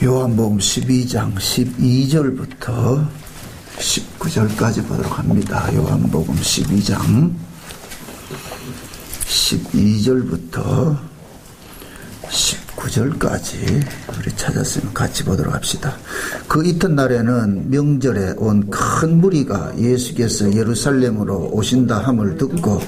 요한복음 12장 12절부터 19절까지 보도록 합니다. 요한복음 12장 12절부터 19절까지 우리 찾았으면 같이 보도록 합시다. 그 이튿날에는 명절에 온 큰 무리가 예수께서 예루살렘으로 오신다 함을 듣고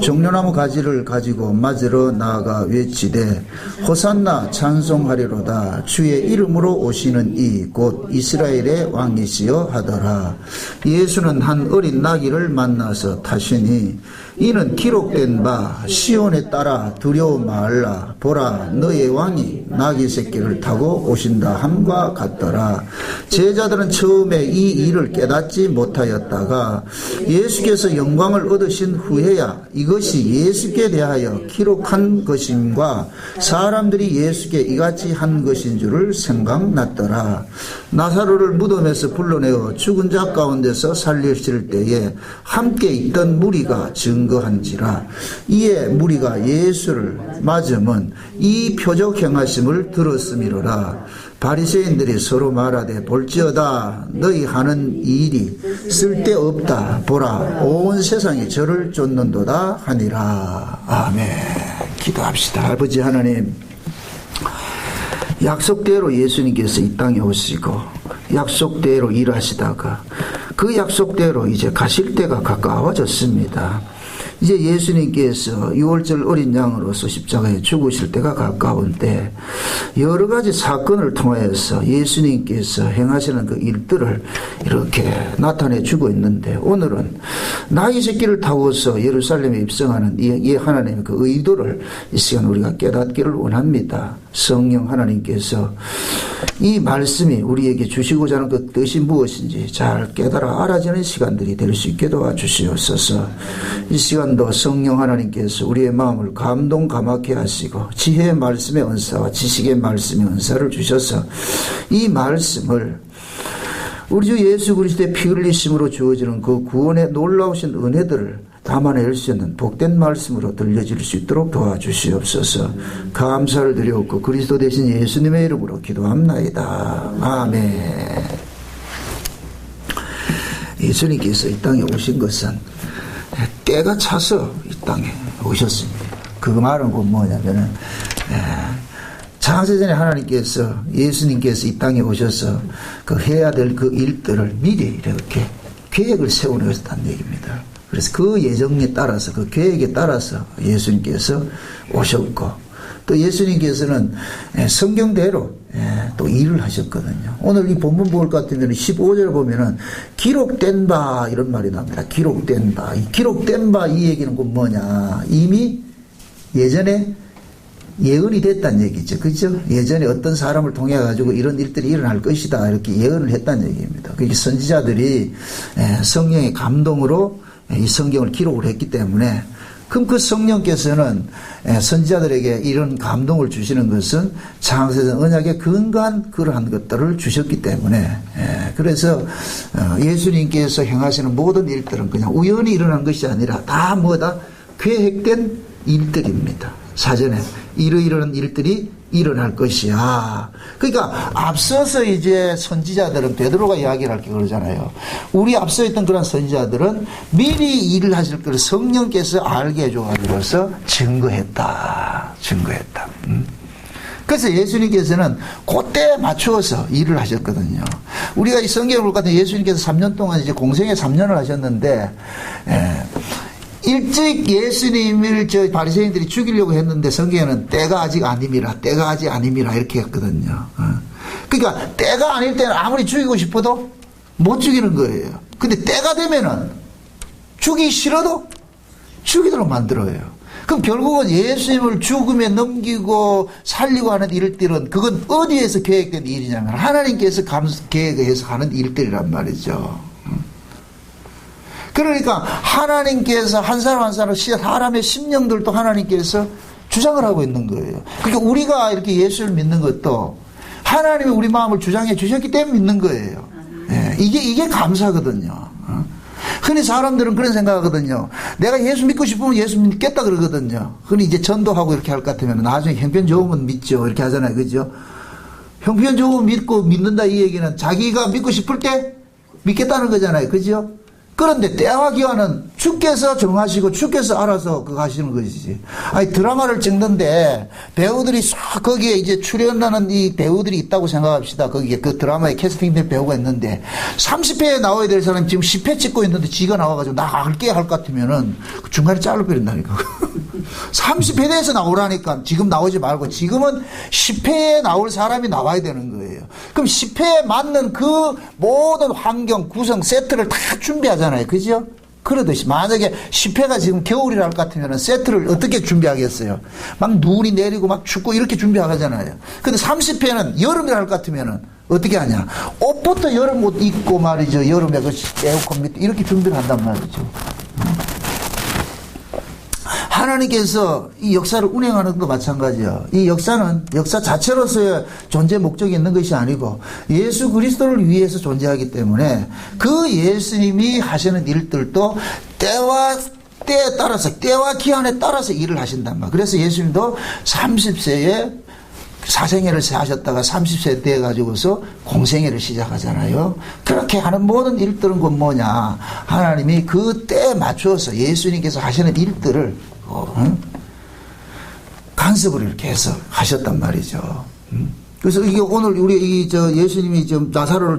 종려나무 가지를 가지고 맞으러 나아가 외치되 호산나 찬송하리로다 주의 이름으로 오시는 이 곧 이스라엘의 왕이시여 하더라. 예수는 한 어린 나귀를 만나서 타시니 이는 기록된 바 시온에 따라 두려워 말라 보라 너의 왕이 나귀 새끼를 타고 오신다 함과 같더라. 제자들은 처음에 이 일을 깨닫지 못하였다가 예수께서 영광을 얻으신 후에야 이것이 예수께 대하여 기록한 것임과 사람들이 예수께 이같이 한 것인 줄을 생각났더라. 나사로를 무덤에서 불러내어 죽은 자 가운데서 살리실 때에 함께 있던 무리가 증거한지라. 이에 무리가 예수를 맞으면 이 표적 행하심을 들었음이로라. 바리새인들이 서로 말하되 볼지어다 너희 하는 일이 쓸데없다 보라 온 세상이 저를 쫓는도다 하니라. 아멘. 기도합시다. 아버지 하나님, 약속대로 예수님께서 이 땅에 오시고 약속대로 일하시다가 그 약속대로 이제 가실 때가 가까워졌습니다. 이제 예수님께서 6월절 어린 양으로서 십자가에 죽으실 때가 가까운 때 여러 가지 사건을 통하여서 예수님께서 행하시는 그 일들을 이렇게 나타내 주고 있는데, 오늘은 나귀 새끼를 타고서 예루살렘에 입성하는 이 하나님의 그 의도를 이 시간 우리가 깨닫기를 원합니다. 성령 하나님께서 이 말씀이 우리에게 주시고자 하는 그 뜻이 무엇인지 잘 깨달아 알아지는 시간들이 될 수 있게 도와주시옵소서. 이 시간도 성령 하나님께서 우리의 마음을 감동감하게 하시고 지혜의 말씀의 은사와 지식의 말씀의 은사를 주셔서 이 말씀을 우리 주 예수 그리스도의 피 흘리심으로 주어지는 그 구원의 놀라우신 은혜들을 담아낼 수 있는 복된 말씀으로 들려질 수 있도록 도와주시옵소서. 감사를 드리옵고 그리스도 대신 예수님의 이름으로 기도합나이다. 아멘. 예수님께서 이 땅에 오신 것은 때가 차서 이 땅에 오셨습니다. 그 말은 뭐냐면은 창세전에 하나님께서 예수님께서 이 땅에 오셔서 그 해야 될 그 일들을 미리 이렇게 계획을 세워놓으셨다는 얘기입니다. 그래서 그 예정에 따라서 그 계획에 따라서 예수님께서 오셨고, 또 예수님께서는 성경대로 또 일을 하셨거든요. 오늘 이 본문 볼 것 같으면 15절 보면은 기록된 바 이런 말이 나옵니다. 기록된 바. 이 기록된 바 이 얘기는 뭐냐? 이미 예전에 예언이 됐다는 얘기죠. 그죠? 예전에 어떤 사람을 통해 가지고 이런 일들이 일어날 것이다 이렇게 예언을 했다는 얘기입니다. 그게 선지자들이 성령의 감동으로 이 성경을 기록을 했기 때문에, 그럼 그 성령께서는 선지자들에게 이런 감동을 주시는 것은 창세전 언약에 근거한 그러한 것들을 주셨기 때문에, 그래서 예수님께서 행하시는 모든 일들은 그냥 우연히 일어난 것이 아니라 다 뭐다? 계획된 일들입니다. 사전에 이러이러한 일들이 일어날 것이야. 그러니까 앞서서 이제 선지자들은 베드로가 이야기를 할 게 그러잖아요. 우리 앞서 있던 그런 선지자들은 미리 일을 하실 것을 성령께서 알게 해줘가지고서 증거했다. 그래서 예수님께서는 그때 맞추어서 일을 하셨거든요. 우리가 이 성경을 볼 것 같은 예수님께서 3년 동안 이제 공생에 3년을 하셨는데, 일찍 예수님을 저 바리새인들이 죽이려고 했는데 성경에는 때가 아직 아님이라 이렇게 했거든요. 그러니까 때가 아닐 때는 아무리 죽이고 싶어도 못 죽이는 거예요. 근데 때가 되면은 죽이기 싫어도 죽이도록 만들어요. 그럼 결국은 예수님을 죽음에 넘기고 살리고 하는 일들은 그건 어디에서 계획된 일이냐면 하나님께서 계획해서 하는 일들이란 말이죠. 그러니까 하나님께서 한 사람 한 사람 사람의 심령들도 하나님께서 주장을 하고 있는 거예요. 그러니까 우리가 이렇게 예수를 믿는 것도 하나님이 우리 마음을 주장해 주셨기 때문에 믿는 거예요. 이게 감사거든요. 흔히 사람들은 그런 생각하거든요. 내가 예수 믿고 싶으면 예수 믿겠다 그러거든요. 흔히 이제 전도하고 이렇게 할 것 같으면 나중에 형편 좋으면 믿죠 이렇게 하잖아요. 그죠? 형편주고 믿고 믿는다 이 얘기는 자기가 믿고 싶을 때 믿겠다는 거잖아요. 그죠? 그런데 때와 기한은 주께서 정하시고 주께서 알아서 그거 하시는 것이지. 아니, 드라마를 찍는데 배우들이 싹 거기에 이제 출연하는 이 배우들이 있다고 생각합시다. 거기에 그 드라마에 캐스팅된 배우가 있는데 30회에 나와야 될 사람이 지금 10회 찍고 있는데 지가 나와가지고 나갈게 할 것 같으면은 중간에 잘라버린다니까. 30회 내에서 나오라니까 지금 나오지 말고 지금은 10회에 나올 사람이 나와야 되는 거예요. 그럼 10회에 맞는 그 모든 환경, 구성, 세트를 다 준비하잖아요. 그죠? 그러듯이 만약에 10회가 지금 겨울이라 할 것 같으면 세트를 어떻게 준비하겠어요? 막 눈이 내리고 막 춥고 이렇게 준비하잖아요. 근데 30회는 여름이라 할 것 같으면 어떻게 하냐? 옷부터 여름 옷 입고 말이죠. 여름에 그 에어컨 밑에 이렇게 준비를 한단 말이죠. 하나님께서 이 역사를 운행하는 것도 마찬가지야. 이 역사는 역사 자체로서의 존재 목적이 있는 것이 아니고 예수 그리스도를 위해서 존재하기 때문에 그 예수님이 하시는 일들도 때에 따라서 때와 기한에 따라서 일을 하신단 말이야. 그래서 예수님도 30세에 사생애를 하셨다가 30세 때 가지고서 공생애를 시작하잖아요. 그렇게 하는 모든 일들은 곧 뭐냐? 하나님이 그 때에 맞추어서 예수님께서 하시는 일들을 간섭을 이렇게 해서 하셨단 말이죠. 그래서 이게 오늘 우리 예수님이 좀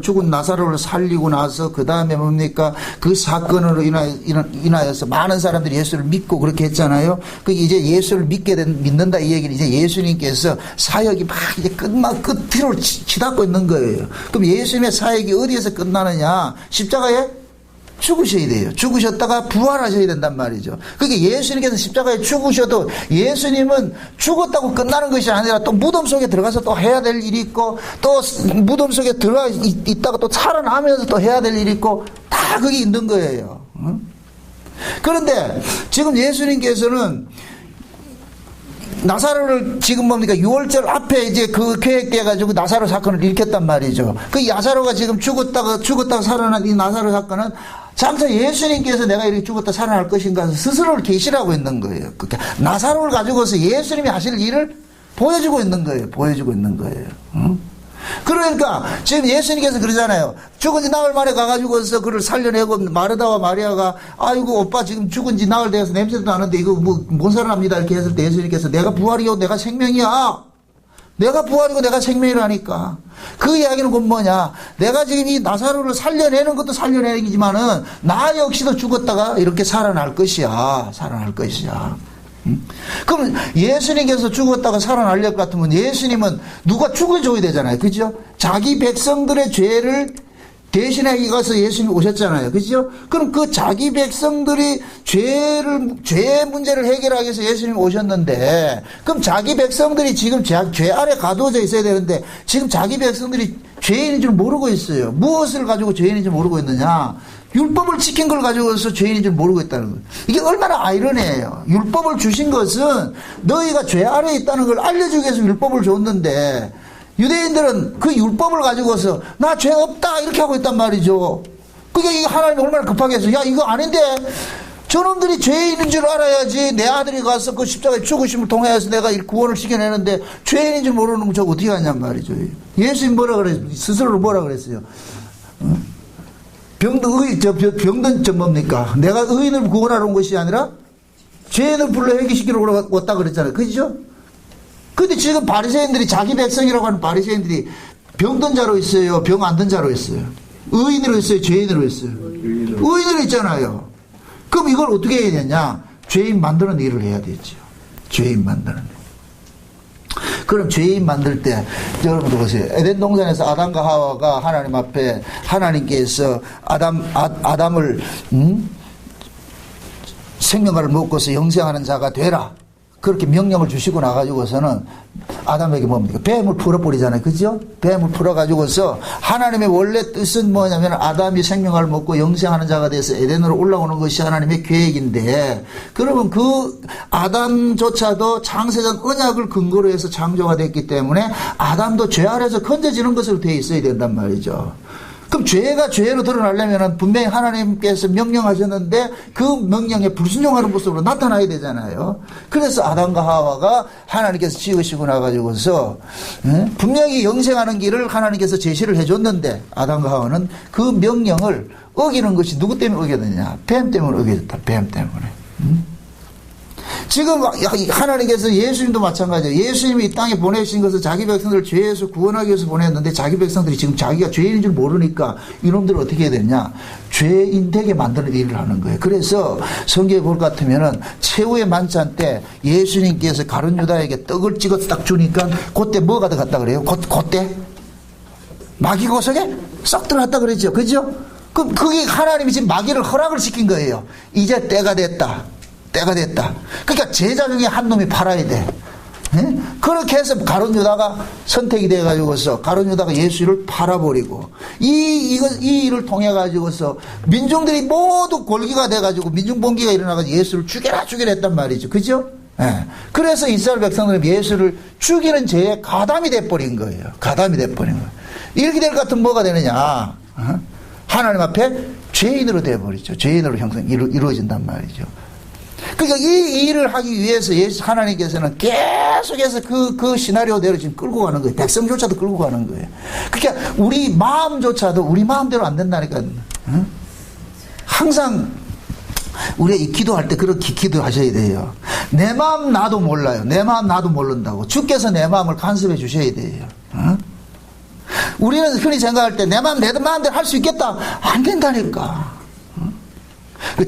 죽은 나사로를 살리고 나서 그 다음에 뭡니까? 그 사건으로 인하여서 많은 사람들이 예수를 믿고 그렇게 했잖아요. 그 이제 예수를 믿는다 이 얘기는 이제 예수님께서 사역이 막 이제 끝으로 치닫고 있는 거예요. 그럼 예수님의 사역이 어디에서 끝나느냐? 십자가에 죽으셔야 돼요. 죽으셨다가 부활하셔야 된단 말이죠. 그게 예수님께서 십자가에 죽으셔도 예수님은 죽었다고 끝나는 것이 아니라 또 무덤 속에 들어가서 또 해야 될 일이 있고 또 무덤 속에 들어가 있다가 또 살아나면서 또 해야 될 일이 있고 다 그게 있는 거예요. 그런데 지금 예수님께서는 나사로를 지금 뭡니까 6월절 앞에 이제 그 계획돼 가지고 나사로 사건을 일으켰단 말이죠. 그 나사로가 지금 죽었다가 살아난 이 나사로 사건은 장차 예수님께서 내가 이렇게 죽었다 살아날 것인가 스스로를 계시라고 있는 거예요. 그러니까 나사로를 가지고서 예수님이 하실 일을 보여주고 있는 거예요. 보여주고 있는 거예요. 그러니까 지금 예수님께서 그러잖아요. 죽은 지 나흘 만에 가가지고서 그를 살려내고 마르다와 마리아가 아이고 오빠 지금 죽은 지 나흘 돼서 냄새도 나는데 이거 뭔 사람입니다 이렇게 했을 때 예수님께서 내가 부활이요 내가 생명이야. 내가 부활이고 내가 생명이라니까. 그 이야기는 곧 뭐냐? 내가 지금 이 나사로를 살려내는 것도 살려내기지만은 나 역시도 죽었다가 이렇게 살아날 것이야. 살아날 것이야. 그럼 예수님께서 죽었다가 살아나려고 같으면 예수님은 누가 죽어줘야 되잖아요. 그죠? 자기 백성들의 죄를 대신하기 가서 예수님이 오셨잖아요. 그죠? 그럼 그 자기 백성들이 죄의 문제를 해결하기 위해서 예수님이 오셨는데, 그럼 자기 백성들이 지금 죄 아래 가두어져 있어야 되는데, 지금 자기 백성들이 죄인인 줄 모르고 있어요. 무엇을 가지고 죄인인 줄 모르고 있느냐? 율법을 지킨 걸 가지고서 죄인인 줄 모르고 있다는 거예요. 이게 얼마나 아이러니해요. 율법을 주신 것은 너희가 죄 아래에 있다는 걸 알려주기 위해서 율법을 줬는데, 유대인들은 그 율법을 가지고서 나 죄 없다 이렇게 하고 있단 말이죠. 그게 하나님이 얼마나 급하게 해서 야 이거 아닌데 저놈들이 죄인인 줄 알아야지 내 아들이 가서 그 십자가에 죽으심을 통해서 내가 구원을 시켜내는데 죄인인 줄 모르는 거 저거 어떻게 하냔 말이죠. 예수님 뭐라 그랬어요? 스스로 뭐라 그랬어요? 병든 뭡니까? 내가 의인을 구원하러 온 것이 아니라 죄인을 불러 회개시키러 왔다 그랬잖아요. 그죠? 근데 지금 바리새인들이 자기 백성이라고 하는 바리새인들이 병든 자로 있어요? 병 안 든 자로 있어요? 의인으로 있어요? 죄인으로 있어요? 의인으로 있잖아요. 그럼 이걸 어떻게 해야 되냐? 죄인 만드는 일을 해야 되죠. 죄인 만드는 일. 그럼 죄인 만들 때 여러분들 보세요. 에덴 동산에서 아담과 하와가 하나님 앞에 하나님께서 아담을 생명과를 먹고서 영생하는 자가 되라. 그렇게 명령을 주시고 나가지고서는 아담에게 뭡니까? 뱀을 풀어버리잖아요. 그죠? 뱀을 풀어가지고서 하나님의 원래 뜻은 뭐냐면 아담이 생명을 먹고 영생하는 자가 돼서 에덴으로 올라오는 것이 하나님의 계획인데, 그러면 그 아담조차도 창세전 언약을 근거로 해서 창조가 됐기 때문에 아담도 죄 아래서 건져지는 것으로 되어 있어야 된단 말이죠. 그럼 죄가 죄로 드러나려면 분명히 하나님께서 명령하셨는데 그 명령에 불순종하는 모습으로 나타나야 되잖아요. 그래서 아담과 하와가 하나님께서 지으시고 나가지고서 분명히 영생하는 길을 하나님께서 제시를 해줬는데 아담과 하와는 그 명령을 어기는 것이 누구 때문에 어겼느냐? 뱀 때문에 어겼다. 뱀 때문에. 지금 하나님께서 예수님도 마찬가지예요. 예수님이 이 땅에 보내신 것은 자기 백성들을 죄에서 구원하기 위해서 보냈는데 자기 백성들이 지금 자기가 죄인인 줄 모르니까 이놈들을 어떻게 해야 되냐? 죄인 되게 만드는 일을 하는 거예요. 그래서 성경에 볼 것 같으면은 최후의 만찬 때 예수님께서 가룟 유다에게 떡을 찍어서 딱 주니까 그때 뭐가 들어갔다 그래요? 그때 마귀 고석에 쏙 들어갔다 그랬죠. 그죠? 그럼 그게 하나님이 지금 마귀를 허락을 시킨 거예요. 이제 때가 됐다. 때가 됐다. 그러니까 제자 중에 한 놈이 팔아야 돼. 예? 그렇게 해서 가룟 유다가 선택이 돼가지고서 가룟 유다가 예수를 팔아버리고 이 일을 통해 가지고서 민중들이 모두 골기가 돼가지고 민중봉기가 일어나가지고 예수를 죽여라 했단 말이죠. 그죠? 예. 그래서 이스라엘 백성들은 예수를 죽이는 죄에 가담이 돼버린 거예요. 가담이 돼버린 거예요. 이렇게 될 것 같으면 뭐가 되느냐? 하나님 앞에 죄인으로 돼버리죠. 죄인으로 이루어진단 말이죠. 그러니까 이 일을 하기 위해서 하나님께서는 계속해서 그 시나리오대로 지금 끌고 가는 거예요. 백성조차도 끌고 가는 거예요. 그러니까 우리 마음조차도 우리 마음대로 안 된다니까. 항상 우리가 이 기도할 때 그렇게 기도하셔야 돼요. 내 마음 나도 몰라요. 내 마음 나도 모른다고. 주께서 내 마음을 간섭해 주셔야 돼요. 우리는 흔히 생각할 때 내 마음대로 할 수 있겠다. 안 된다니까.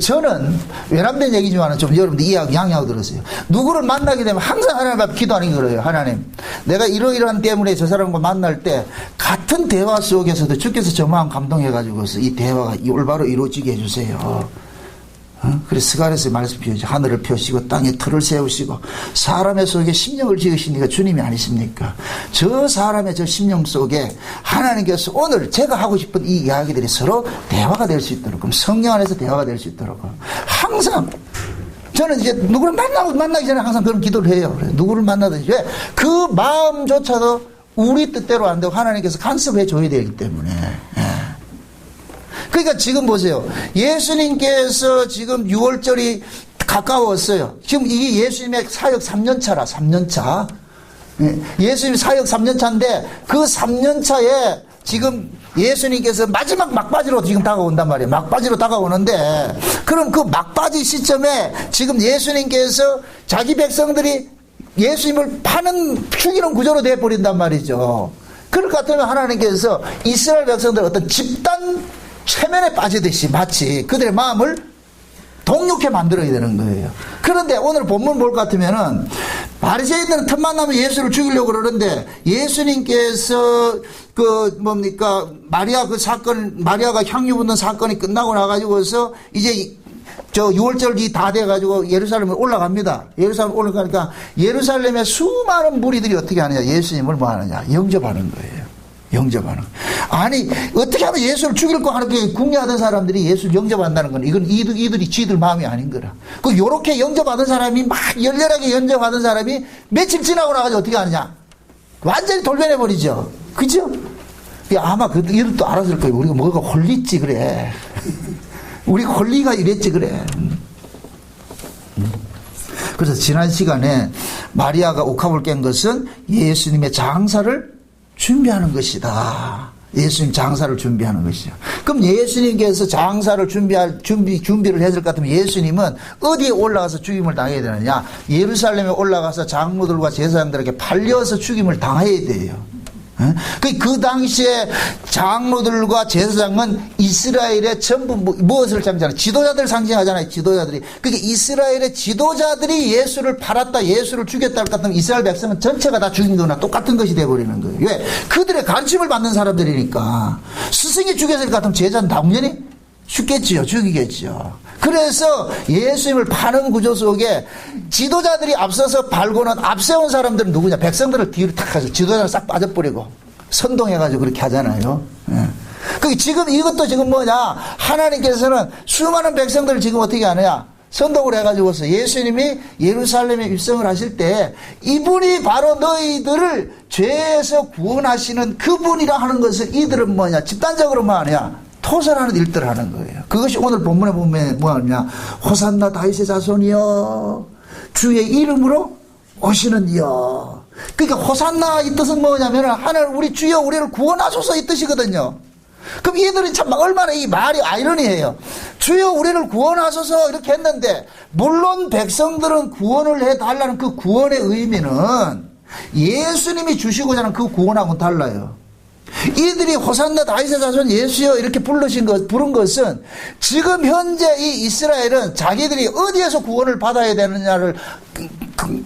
저는 외람된 얘기지만 좀 여러분들 양해하고 들으세요. 누구를 만나게 되면 항상 하나님 앞에 기도하는 거예요. 하나님, 내가 이러이러한 때문에 저 사람과 만날 때 같은 대화 속에서도 주께서 저 마음 감동해가지고서 이 대화가 올바로 이루어지게 해주세요. 그래서 스가랴서 말씀 피우죠. 하늘을 펴시고 땅에 틀을 세우시고 사람의 속에 심령을 지으시니까 주님이 아니십니까? 저 사람의 저 심령 속에 하나님께서 오늘 제가 하고 싶은 이 이야기들이 서로 대화가 될 수 있도록, 그럼 성령 안에서 대화가 될 수 있도록 항상 저는 이제 누구를 만나기 전에 항상 그런 기도를 해요. 누구를 만나든지 왜? 그 마음조차도 우리 뜻대로 안 되고 하나님께서 간섭해 줘야 되기 때문에. 그러니까 지금 보세요. 예수님께서 지금 6월절이 가까웠어요. 지금 이게 예수님의 사역 3년차라, 3년차. 예수님 사역 3년차인데 그 3년차에 지금 예수님께서 마지막 막바지로 지금 다가온단 말이에요. 막바지로 다가오는데 그럼 그 막바지 시점에 지금 예수님께서 자기 백성들이 예수님을 죽이는 구조로 되어버린단 말이죠. 그럴 것 같으면 하나님께서 이스라엘 백성들 어떤 집단 최면에 빠지듯이 마치 그들의 마음을 동력해 만들어야 되는 거예요. 그런데 오늘 본문 볼 것 같으면은 바리새인들은 틈만 나면 예수를 죽이려고 그러는데 예수님께서 마리아가 향유 붓는 사건이 끝나고 나가지고서 이제 저 6월절이 다 돼가지고 예루살렘에 올라갑니다. 예루살렘 올라가니까 예루살렘의 수많은 무리들이 어떻게 하느냐? 예수님을 뭐 하느냐? 영접하는 거예요. 영접하는. 아니, 어떻게 하면 예수를 죽일 거 하는 궁리하던 사람들이 예수를 영접한다는 건 이건 이들이 지들 마음이 아닌 거라. 요렇게 영접하던 사람이 막 열렬하게 영접하던 사람이 며칠 지나고 나가지고 어떻게 하느냐? 완전히 돌변해버리죠. 그죠? 아마 이들도 알았을 거예요. 우리가 뭐가 홀리지, 그래. 우리가 홀리가 이랬지, 그래. 그래서 지난 시간에 마리아가 옥합을 깬 것은 예수님의 장사를 준비하는 것이다. 예수님 장사를 준비하는 것이죠. 그럼 예수님께서 장사를 준비를 했을 것 같으면 예수님은 어디에 올라가서 죽임을 당해야 되느냐? 예루살렘에 올라가서 장로들과 제사장들에게 팔려서 죽임을 당해야 돼요. 그 당시에 장로들과 제사장은 이스라엘의 전부 무엇을 상징하잖아요? 지도자들 상징하잖아요. 지도자들이. 그러니까 이스라엘의 지도자들이 예수를 팔았다, 예수를 죽였다 할 것 같으면 이스라엘 백성은 전체가 다 죽인 거나 똑같은 것이 되어버리는 거예요. 왜? 그들의 가르침을 받는 사람들이니까. 스승이 죽였을 것 같으면 제자는 당연히 죽이겠지요. 그래서 예수님을 파는 구조 속에 지도자들이 앞서서 팔고는 앞세운 사람들은 누구냐? 백성들을 뒤로 탁 하죠. 지도자를 싹 빠져버리고 선동해가지고 그렇게 하잖아요. 지금 이것도 지금 뭐냐? 하나님께서는 수많은 백성들을 지금 어떻게 하느냐? 선동을 해가지고서 예수님이 예루살렘에 입성을 하실 때 이분이 바로 너희들을 죄에서 구원하시는 그분이라 하는 것을 이들은 뭐냐? 집단적으로 뭐하냐? 토설하는 일들을 하는 거예요. 그것이 오늘 본문에 보면 뭐하냐? 호산나 다윗의 자손이여, 주의 이름으로 오시는 이여. 그러니까 호산나 이 뜻은 뭐냐면 하나님 우리 주여 우리를 구원하소서 이 뜻이거든요. 그럼 얘들은 참 얼마나 이 말이 아이러니해요. 주여 우리를 구원하소서 이렇게 했는데, 물론 백성들은 구원을 해달라는 그 구원의 의미는 예수님이 주시고자 하는 그 구원하고는 달라요. 이들이 호산나 다윗의 자손 예수여 이렇게 부른 것은 지금 현재 이 이스라엘은 자기들이 어디에서 구원을 받아야 되느냐를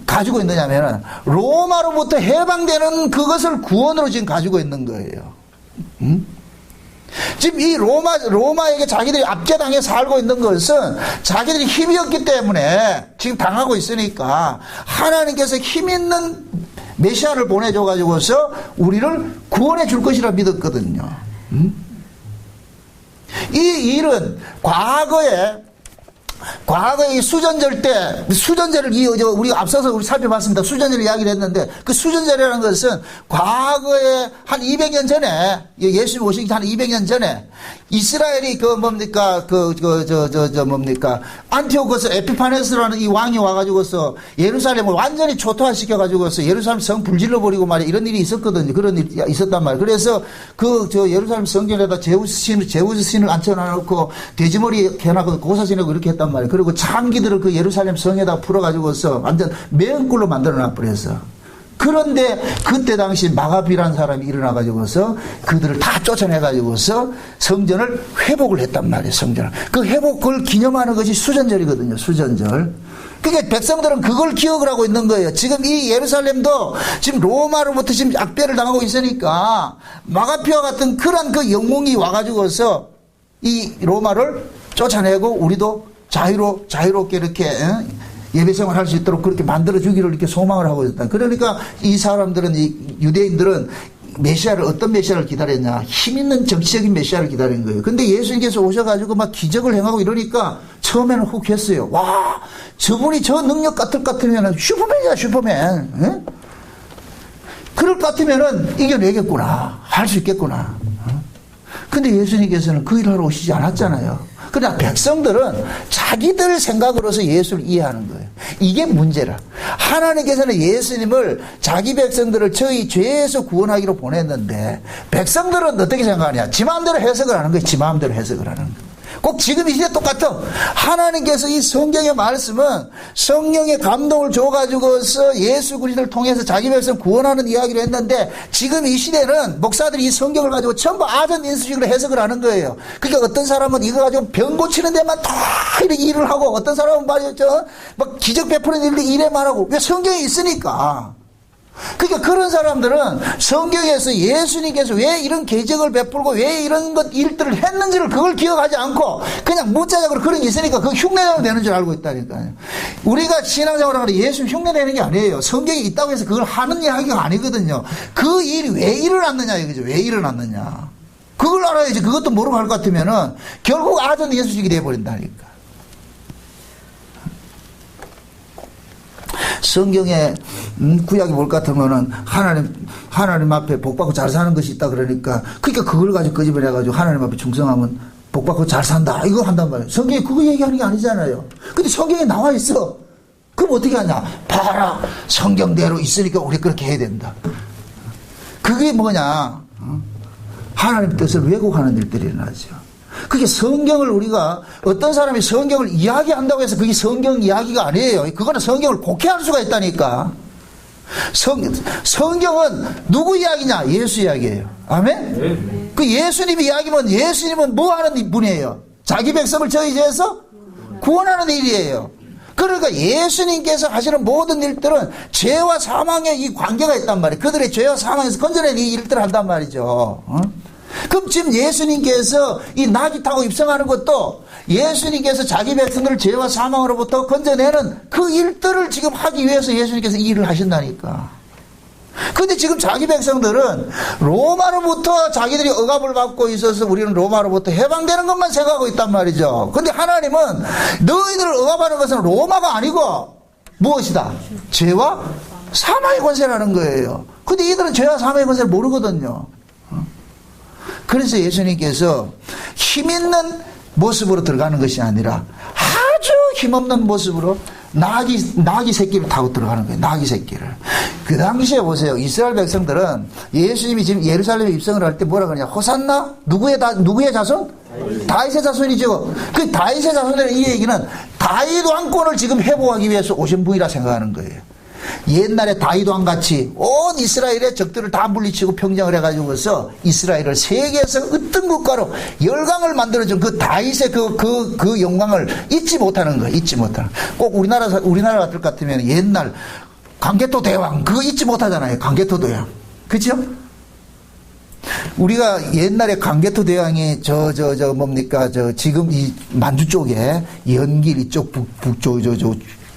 가지고 있느냐면 로마로부터 해방되는 그것을 구원으로 지금 가지고 있는 거예요. 지금 이 로마에게 자기들이 압제당해 살고 있는 것은 자기들이 힘이 없기 때문에 지금 당하고 있으니까 하나님께서 힘 있는 메시아를 보내줘가지고서 우리를 구원해 줄 것이라 믿었거든요. 이 일은 과거에 이 수전절 때, 수전절을 우리가 앞서서 우리 살펴봤습니다. 수전절 이야기를 했는데, 그 수전절이라는 것은 과거에 한 200년 전에, 예수님 오시기 한 200년 전에, 이스라엘이 안티오코스 에피파네스라는 이 왕이 와가지고서 예루살렘을 완전히 초토화시켜가지고서 예루살렘 성 불질러버리고 말이야. 이런 일이 있었거든요. 그런 일이 있었단 말이에요. 그래서 예루살렘 성전에다 제우스 신을 앉혀놔놓고 돼지머리 해놔고 고사지내고 이렇게 했단 말이에요. 그리고 창기들을 그 예루살렘 성에다 풀어가지고서 완전 매운꿀로 만들어놔버렸어. 그런데 그때 당시 마가비라는 사람이 일어나가지고서 그들을 다 쫓아내가지고서 성전을 회복을 했단 말이에요. 성전을. 그 회복을 기념하는 것이 수전절이거든요. 수전절. 그러니까 백성들은 그걸 기억을 하고 있는 거예요. 지금 이 예루살렘도 지금 로마로부터 지금 악배를 당하고 있으니까 마가피와 같은 그런 그 영웅이 와가지고서 이 로마를 쫓아내고 우리도 자유롭게 이렇게 예배생활 할 수 있도록 그렇게 만들어주기를 이렇게 소망을 하고 있다. 그러니까 이 사람들은, 이 유대인들은 어떤 메시아를 기다렸냐? 힘 있는 정치적인 메시아를 기다린 거예요. 근데 예수님께서 오셔가지고 막 기적을 행하고 이러니까 처음에는 훅 했어요. 와, 저분이 저 능력 같으면 슈퍼맨이야, 슈퍼맨. 에? 그럴 것 같으면은 이겨내겠구나. 할 수 있겠구나. 근데 예수님께서는 그 일을 하러 오시지 않았잖아요. 그러나 백성들은 자기들 생각으로서 예수를 이해하는 거예요. 이게 문제라. 하나님께서는 예수님을 자기 백성들을 저희 죄에서 구원하기로 보냈는데 백성들은 어떻게 생각하냐? 지 마음대로 해석을 하는 거예요. 지 마음대로 해석을 하는 거예요. 꼭 지금 이 시대 똑같아. 하나님께서 이 성경의 말씀은 성령의 감동을 줘가지고서 예수 그리스도를 통해서 자기 백성 구원하는 이야기를 했는데 지금 이 시대는 목사들이 이 성경을 가지고 전부 아전 인수식으로 해석을 하는 거예요. 그러니까 어떤 사람은 이거 가지고 병 고치는 데만 다 이렇게 일을 하고 어떤 사람은 말이죠. 막 기적 베푸는 일도 일에만 하고. 왜 성경에 있으니까. 그러니까 그런 사람들은 성경에서 예수님께서 왜 이런 기적을 베풀고 왜 이런 일들을 했는지를 그걸 기억하지 않고 그냥 문자적으로 그런 게 있으니까 그 흉내내면 되는 줄 알고 있다니까요. 우리가 신앙생활을 하는데 예수 흉내내는 게 아니에요. 성경에 있다고 해서 그걸 하는 이야기가 아니거든요. 그 일이 왜 일어났느냐 이거죠. 왜 일어났느냐. 그걸 알아야지. 그것도 모르고 할 것 같으면은 결국 아전 예수식이 돼버린다니까. 성경에 구약이 뭘 같으면은 하나님 앞에 복받고 잘 사는 것이 있다 그러니까 그걸 가지고 끄집어내가지고 하나님 앞에 충성하면 복받고 잘 산다 이거 한단 말이에요. 성경에 그거 얘기하는 게 아니잖아요. 근데 성경에 나와 있어. 그럼 어떻게 하냐? 봐라, 성경대로 있으니까 우리 그렇게 해야 된다. 그게 뭐냐? 하나님 뜻을 왜곡하는 일들이 일어나죠. 그게 성경을 우리가 어떤 사람이 성경을 이야기한다고 해서 그게 성경 이야기가 아니에요. 그거는 성경을 곡해할 수가 있다니까. 성경은 누구 이야기냐? 예수 이야기예요. 아멘? 그 예수님 이야기면 예수님은 뭐 하는 분이에요? 자기 백성을 저희 죄에서 구원하는 일이에요. 그러니까 예수님께서 하시는 모든 일들은 죄와 사망의 이 관계가 있단 말이에요. 그들의 죄와 사망에서 건져내는 이 일들을 한단 말이죠. 그럼 지금 예수님께서 이 나귀 타고 입성하는 것도 예수님께서 자기 백성들을 죄와 사망으로부터 건져내는 그 일들을 지금 하기 위해서 예수님께서 이 일을 하신다니까. 근데 지금 자기 백성들은 로마로부터 자기들이 억압을 받고 있어서 우리는 로마로부터 해방되는 것만 생각하고 있단 말이죠. 근데 하나님은 너희들을 억압하는 것은 로마가 아니고 무엇이다? 죄와 사망의 권세라는 거예요. 근데 이들은 죄와 사망의 권세를 모르거든요. 그래서 예수님께서 힘있는 모습으로 들어가는 것이 아니라 아주 힘없는 모습으로 나귀 새끼를 타고 들어가는 거예요. 나귀 새끼를. 그 당시에 보세요. 이스라엘 백성들은 예수님이 지금 예루살렘에 입성을 할 때 뭐라 그러냐? 호산나? 누구의 자손? 다윗의 자손이죠. 그 다윗의 자손들의 이 얘기는 다윗 왕권을 지금 회복하기 위해서 오신 분이라 생각하는 거예요. 옛날에 다윗 왕같이 온 이스라엘의 적들을 다 물리치고 평정을 해가지고서 이스라엘을 세계에서 어떤 국가로 열강을 만들어준 그 다윗의 그 영광을 잊지 못하는 거예요. 잊지 못하는. 꼭 우리나라 같을 것 같으면 옛날 강개토 대왕 그거 잊지 못하잖아요. 강개토 대왕. 그죠? 우리가 옛날에 강개토 대왕이 뭡니까 지금 이 만주 쪽에 연길 이쪽 북쪽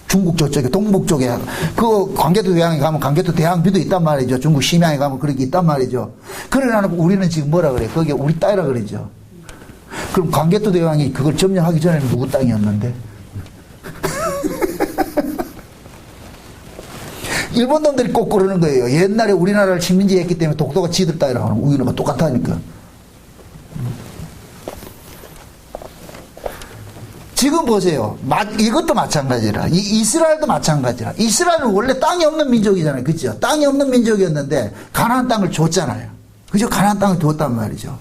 중국 저쪽에 동북 쪽에 그 광개토 대왕에 가면 광개토 대왕비도 있단 말이죠. 중국 심양에 가면 그렇게 있단 말이죠. 그러나 우리는 지금 뭐라 그래? 거기에 우리 땅이라 그러죠. 그럼 광개토 대왕이 그걸 점령하기 전에는 누구 땅이었는데? 일본 놈들이 꼭 그러는 거예요. 옛날에 우리나라를 식민지 했기 때문에 독도가 지들 땅이라고 하는 우리는 똑같다니까. 지금 보세요. 이것도 마찬가지라. 이스라엘도 마찬가지라. 이스라엘은 원래 땅이 없는 민족이잖아요. 그죠? 땅이 없는 민족이었는데 가나안 땅을 줬잖아요. 그죠? 가나안 땅을 줬단 말이죠.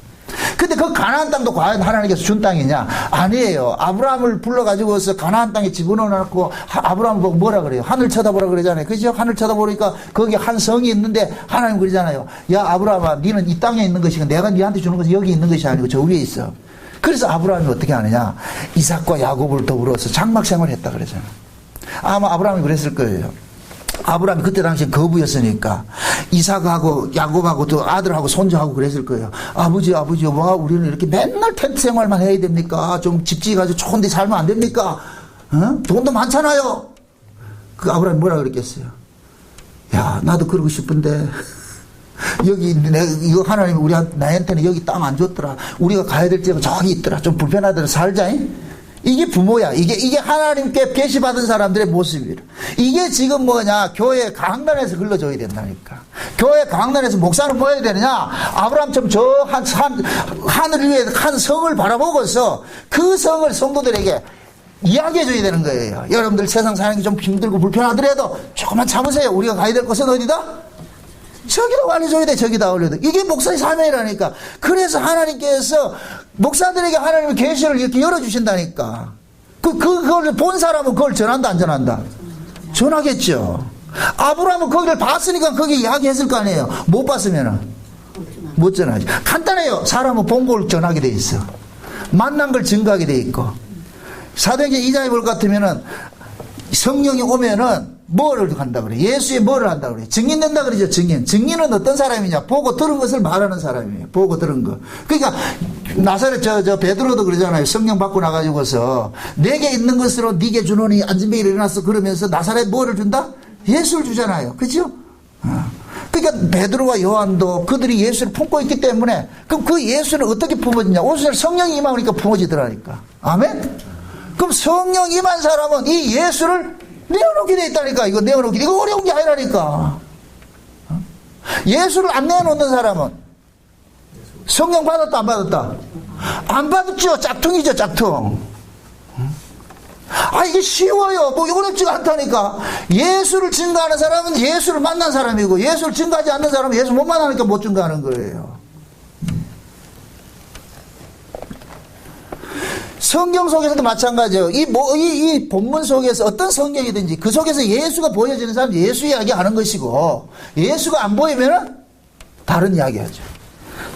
근데 그 가나안 땅도 과연 하나님께서 준 땅이냐? 아니에요. 아브라함을 불러가지고서 가나안 땅에 집어넣어놓고 아브라함 보고 뭐라 그래요? 하늘 쳐다보라 그러잖아요. 그죠? 하늘 쳐다보니까 거기 한 성이 있는데 하나님 그러잖아요. 야 아브라함아 니는 이 땅에 있는 것이고 내가 니한테 주는 것은 여기 있는 것이 아니고 저 위에 있어. 그래서 아브라함이 어떻게 하느냐? 이삭과 야곱을 더불어서 장막생활을 했다 그러잖아요. 아마 아브라함이 그랬을 거예요. 아브라함이 그때 당시에 거부였으니까 이삭하고 야곱하고 또 아들하고 손주하고 그랬을 거예요. 아버지 와 우리는 이렇게 맨날 텐트 생활만 해야 됩니까? 좀 집지가지고 좋은 데 살면 안 됩니까? 돈도 많잖아요. 그 아브라함이 뭐라 그랬겠어요? 야 나도 그러고 싶은데 여기 이거 하나님이 나한테는 여기 땅 안 줬더라. 우리가 가야 될 데가 저기 있더라. 좀 불편하더라. 살자잉. 이게 부모야. 이게 하나님께 계시받은 사람들의 모습이라. 이게 지금 뭐냐? 교회 강단에서 흘러줘야 된다니까. 교회 강단에서 목사는 뭐 해야 되느냐? 아브라함처럼 저 하늘 위에 한 성을 바라보고서 그 성을 성도들에게 이야기해줘야 되는 거예요. 여러분들 세상 사는 게 좀 힘들고 불편하더라도 조금만 참으세요. 우리가 가야 될 곳은 어디다? 저기다 알려줘야 돼. 저기다 알려줘. 이게 목사의 사명이라니까. 그래서 하나님께서 목사들에게 하나님의 계시를 이렇게 열어주신다니까. 그걸 본 사람은 그걸 전한다 안 전한다? 전하겠죠. 아브라함은 거기를 봤으니까 거기 이야기했을 거 아니에요. 못 봤으면은 못 전하지. 간단해요. 사람은 본 걸 전하게 돼 있어. 만난 걸 증거하게 돼 있고. 사도행전 2장에 볼 것 같으면은 성령이 오면은 뭐를 한다 그래? 예수의 뭐를 한다 그래? 증인된다 그러죠, 증인. 증인은 어떤 사람이냐? 보고 들은 것을 말하는 사람이에요. 보고 들은 거. 그러니까, 나사렛, 베드로도 그러잖아요. 성령 받고 나가지고서, 내게 있는 것으로 네게 주노니 안진뱅이를 일어났어. 그러면서 나사렛 뭐를 준다? 예수를 주잖아요. 그죠? 그러니까, 베드로와 요한도 그들이 예수를 품고 있기 때문에, 그럼 그 예수는 어떻게 품어지냐? 오늘 성령이 임하니까 품어지더라니까. 아멘? 그럼 성령 임한 사람은 이 예수를 내어놓게 돼 있다니까. 이거 어려운 게 아니라니까. 예수를 안 내어놓는 사람은 성령 받았다 안 받았다? 안 받았죠. 짝퉁이죠, 짝퉁. 이게 쉬워요. 뭐 어렵지가 않다니까. 예수를 증거하는 사람은 예수를 만난 사람이고, 예수를 증거하지 않는 사람은 예수 못 만나니까 못 증거하는 거예요. 성경 속에서도 마찬가지예요. 이 본문 속에서 어떤 성경이든지 그 속에서 예수가 보여지는 사람은 예수 이야기 하는 것이고, 예수가 안 보이면은 다른 이야기 하죠.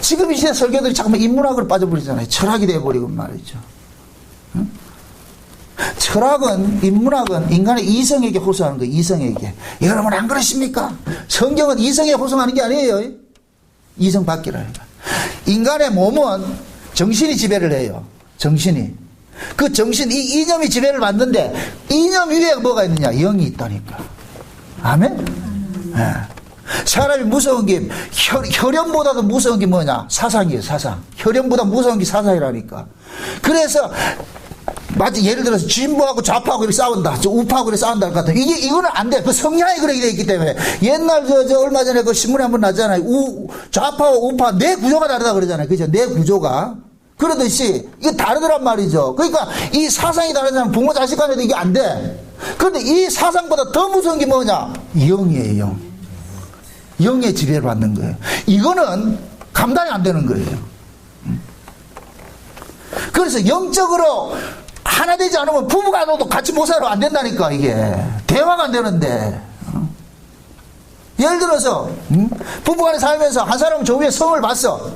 지금 이 시대 설교들이 잠깐만 인문학으로 빠져버리잖아요. 철학이 되어버리고 말이죠. 응? 철학은, 인문학은 인간의 이성에게 호소하는 거예요. 이성에게. 여러분 안 그러십니까? 성경은 이성에 호소하는 게 아니에요. 이성 밖이라니까. 인간의 몸은 정신이 지배를 해요. 정신이. 그 정신, 이 이념이 지배를 받는데, 이념 위에 뭐가 있느냐? 영이 있다니까. 아멘? 네. 사람이 무서운 게 혈연보다도 무서운 게 뭐냐? 사상이에요. 사상. 혈연보다 무서운 게 사상이라니까. 그래서 마치 예를 들어서 진보하고 좌파하고 이렇게 싸운다. 우파하고 이렇게 싸운다 할 것 같아. 이거는 안 돼. 그 성향이 그렇게 되어 있기 때문에. 옛날 얼마 전에 그 신문에 한번 났잖아요. 좌파와 우파 뇌 구조가 다르다 그러잖아요. 그죠? 뇌 구조가. 그러듯이 이게 다르더란 말이죠. 그러니까 이 사상이 다르잖아요. 부모 자식 간에도 이게 안 돼. 그런데 이 사상보다 더 무서운 게 뭐냐? 영이에요. 영. 영의 지배를 받는 거예요. 이거는 감당이 안 되는 거예요. 그래서 영적으로 하나 되지 않으면 부부가 너도 같이 못 살아. 안 된다니까. 이게 대화가 안 되는데. 예를 들어서 부부간에 살면서 한 사람은 저 위에 성을 봤어.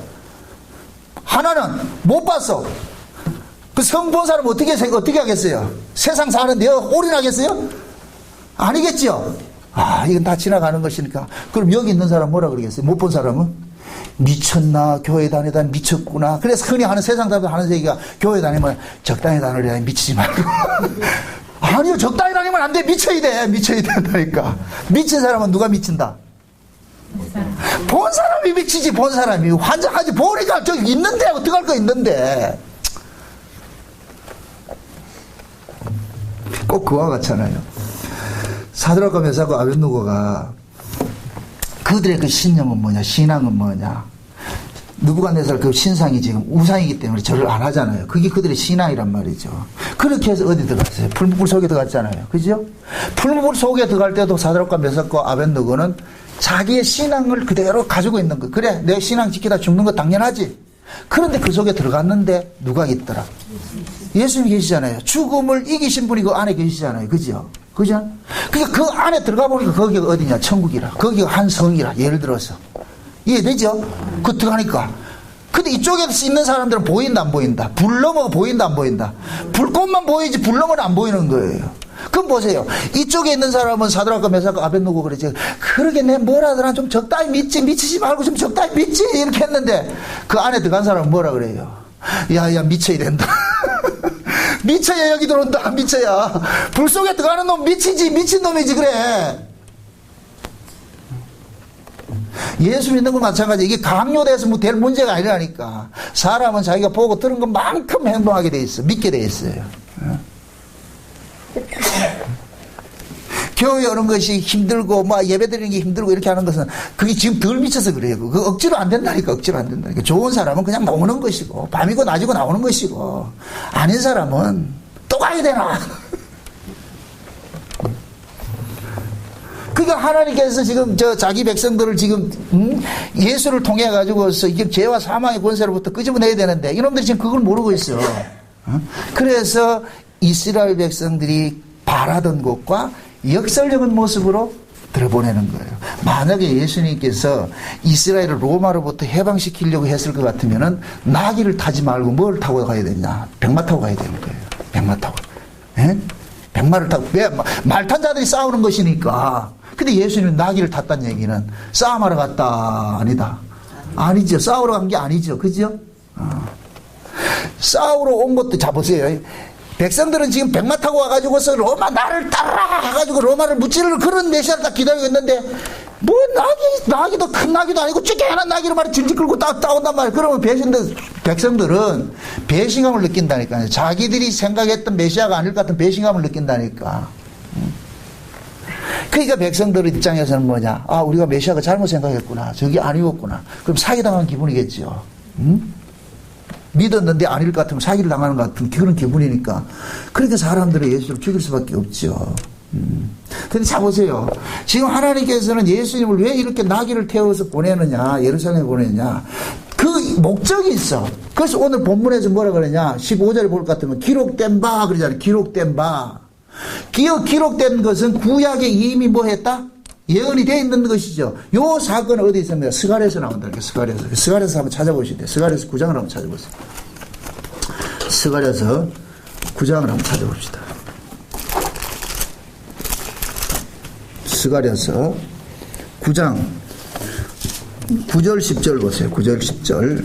하나는 못 봤어. 그 성 본 사람은 어떻게 하겠어요? 세상 사는데 올인하겠어요? 아니겠죠. 이건 다 지나가는 것이니까. 그럼 여기 있는 사람 뭐라 그러겠어요? 못 본 사람은? 미쳤나? 교회 다니다 미쳤구나. 그래서 흔히 하는 세상 사람들 하는 얘기가 교회 다니면 적당히 다니려 미치지 말고. 아니요, 적당히 다니면 안 돼. 미쳐야 돼. 미쳐야 된다니까. 미친 사람은 누가 미친다? 본 사람이 미치지. 본 사람이 환장하지. 보니까 저기 있는데 어떡할 거 있는데. 꼭 그와 같잖아요. 사드락과 메삭과 아벳느고가 그들의 그 신념은 뭐냐, 신앙은 뭐냐. 느부갓네살 그 신상이 지금 우상이기 때문에 절을 안 하잖아요. 그게 그들의 신앙이란 말이죠. 그렇게 해서 어디 들어갔어요? 풀무불 속에 들어갔잖아요. 그죠? 풀무불 속에 들어갈 때도 사드락과 메삭과 아벳느고는 자기의 신앙을 그대로 가지고 있는 거예요. 그래, 내 신앙 지키다 죽는 거 당연하지. 그런데 그 속에 들어갔는데 누가 있더라? 예수님이 계시잖아요. 죽음을 이기신 분이 그 안에 계시잖아요. 그죠? 그죠? 그러니까 그 안에 들어가 보니까 거기가 어디냐? 천국이라. 거기가 한 성이라. 예를 들어서. 이해되죠? 그 들어가니까. 근데 이쪽에 있는 사람들은 보인다, 안 보인다? 불 너머가 보인다, 안 보인다? 불꽃만 보이지 불 너머는 안 보이는 거예요. 그럼 보세요. 이쪽에 있는 사람은 사드락과 메삭과 아벳느고 그러지. 그러게 내 뭐라더라 좀 적당히 믿지. 미치지 말고 좀 적당히 믿지. 이렇게 했는데 그 안에 들어간 사람은 뭐라 그래요? 야, 미쳐야 된다. 미쳐야 여기 들어온다. 미쳐야. 불 속에 들어가는 놈 미치지. 미친 놈이지. 그래. 예수 믿는 건 마찬가지. 이게 강요돼서 뭐 될 문제가 아니라니까. 사람은 자기가 보고 들은 것만큼 행동하게 돼 있어. 믿게 돼 있어요. 교회 오는 것이 힘들고 예배 드리는 게 힘들고 이렇게 하는 것은 그게 지금 덜 미쳐서 그래요. 그 억지로 안 된다니까. 억지로 안 된다니까. 좋은 사람은 그냥 나오는 것이고 밤이고 낮이고 나오는 것이고 아닌 사람은 또 가야 되나. 그러니까 하나님께서 지금 자기 백성들을 지금 예수를 통해 가지고서 이게 죄와 사망의 권세로부터 끄집어내야 되는데 이놈들이 지금 그걸 모르고 있어. 그래서 이스라엘 백성들이 바라던 것과 역설적인 모습으로 들어보내는 거예요. 만약에 예수님께서 이스라엘을 로마로부터 해방시키려고 했을 것 같으면은 나귀를 타지 말고 뭘 타고 가야 되냐? 백마 타고 가야 되는 거예요. 백마 타고. 예? 백마를 타고. 말 탄 자들이 싸우는 것이니까. 근데 예수님은 나귀를 탔다는 얘기는 싸움하러 갔다. 아니다. 아니죠. 싸우러 간 게 아니죠. 그죠? 싸우러 온 것도, 자, 보세요. 백성들은 지금 백마 타고 와가지고서 로마 나를 따르라 해가지고 로마를 무찌르는 그런 메시아를 딱 기다리고 있는데 뭐 나귀도 큰 나귀도 아니고 쬐개한 나귀를 말이 질질 끌고 따온단 말이에요. 그러면 백성들은 배신감을 느낀다니까요. 자기들이 생각했던 메시아가 아닐 것 같은 배신감을 느낀다니까. 그러니까 백성들 입장에서는 뭐냐? 우리가 메시아가 잘못 생각했구나. 저게 아니었구나. 그럼 사기당한 기분이겠죠. 믿었는데 아닐 것 같으면 사기를 당하는 것 같은 그런 기분이니까. 그러니까 사람들은 예수를 죽일 수밖에 없죠. 근데 자 보세요. 지금 하나님께서는 예수님을 왜 이렇게 나귀를 태워서 보내느냐, 예루살렘에 보내느냐. 그 목적이 있어. 그래서 오늘 본문에서 뭐라 그러냐, 15절에 볼 것 같으면 기록된 바 그러잖아요. 기록된 바. 기록된 것은 구약에 이미 뭐 했다? 예언이 되어 있는 것이죠. 요 사건은 어디 있습니까? 스가랴에서 나온다. 스가랴에서 한번 찾아보시면 돼요. 스가랴에서 9장을 한번 찾아보세요. 스가랴에서 9장을 한번 찾아봅시다. 스가랴에서 9장 9절 10절 보세요. 9절 10절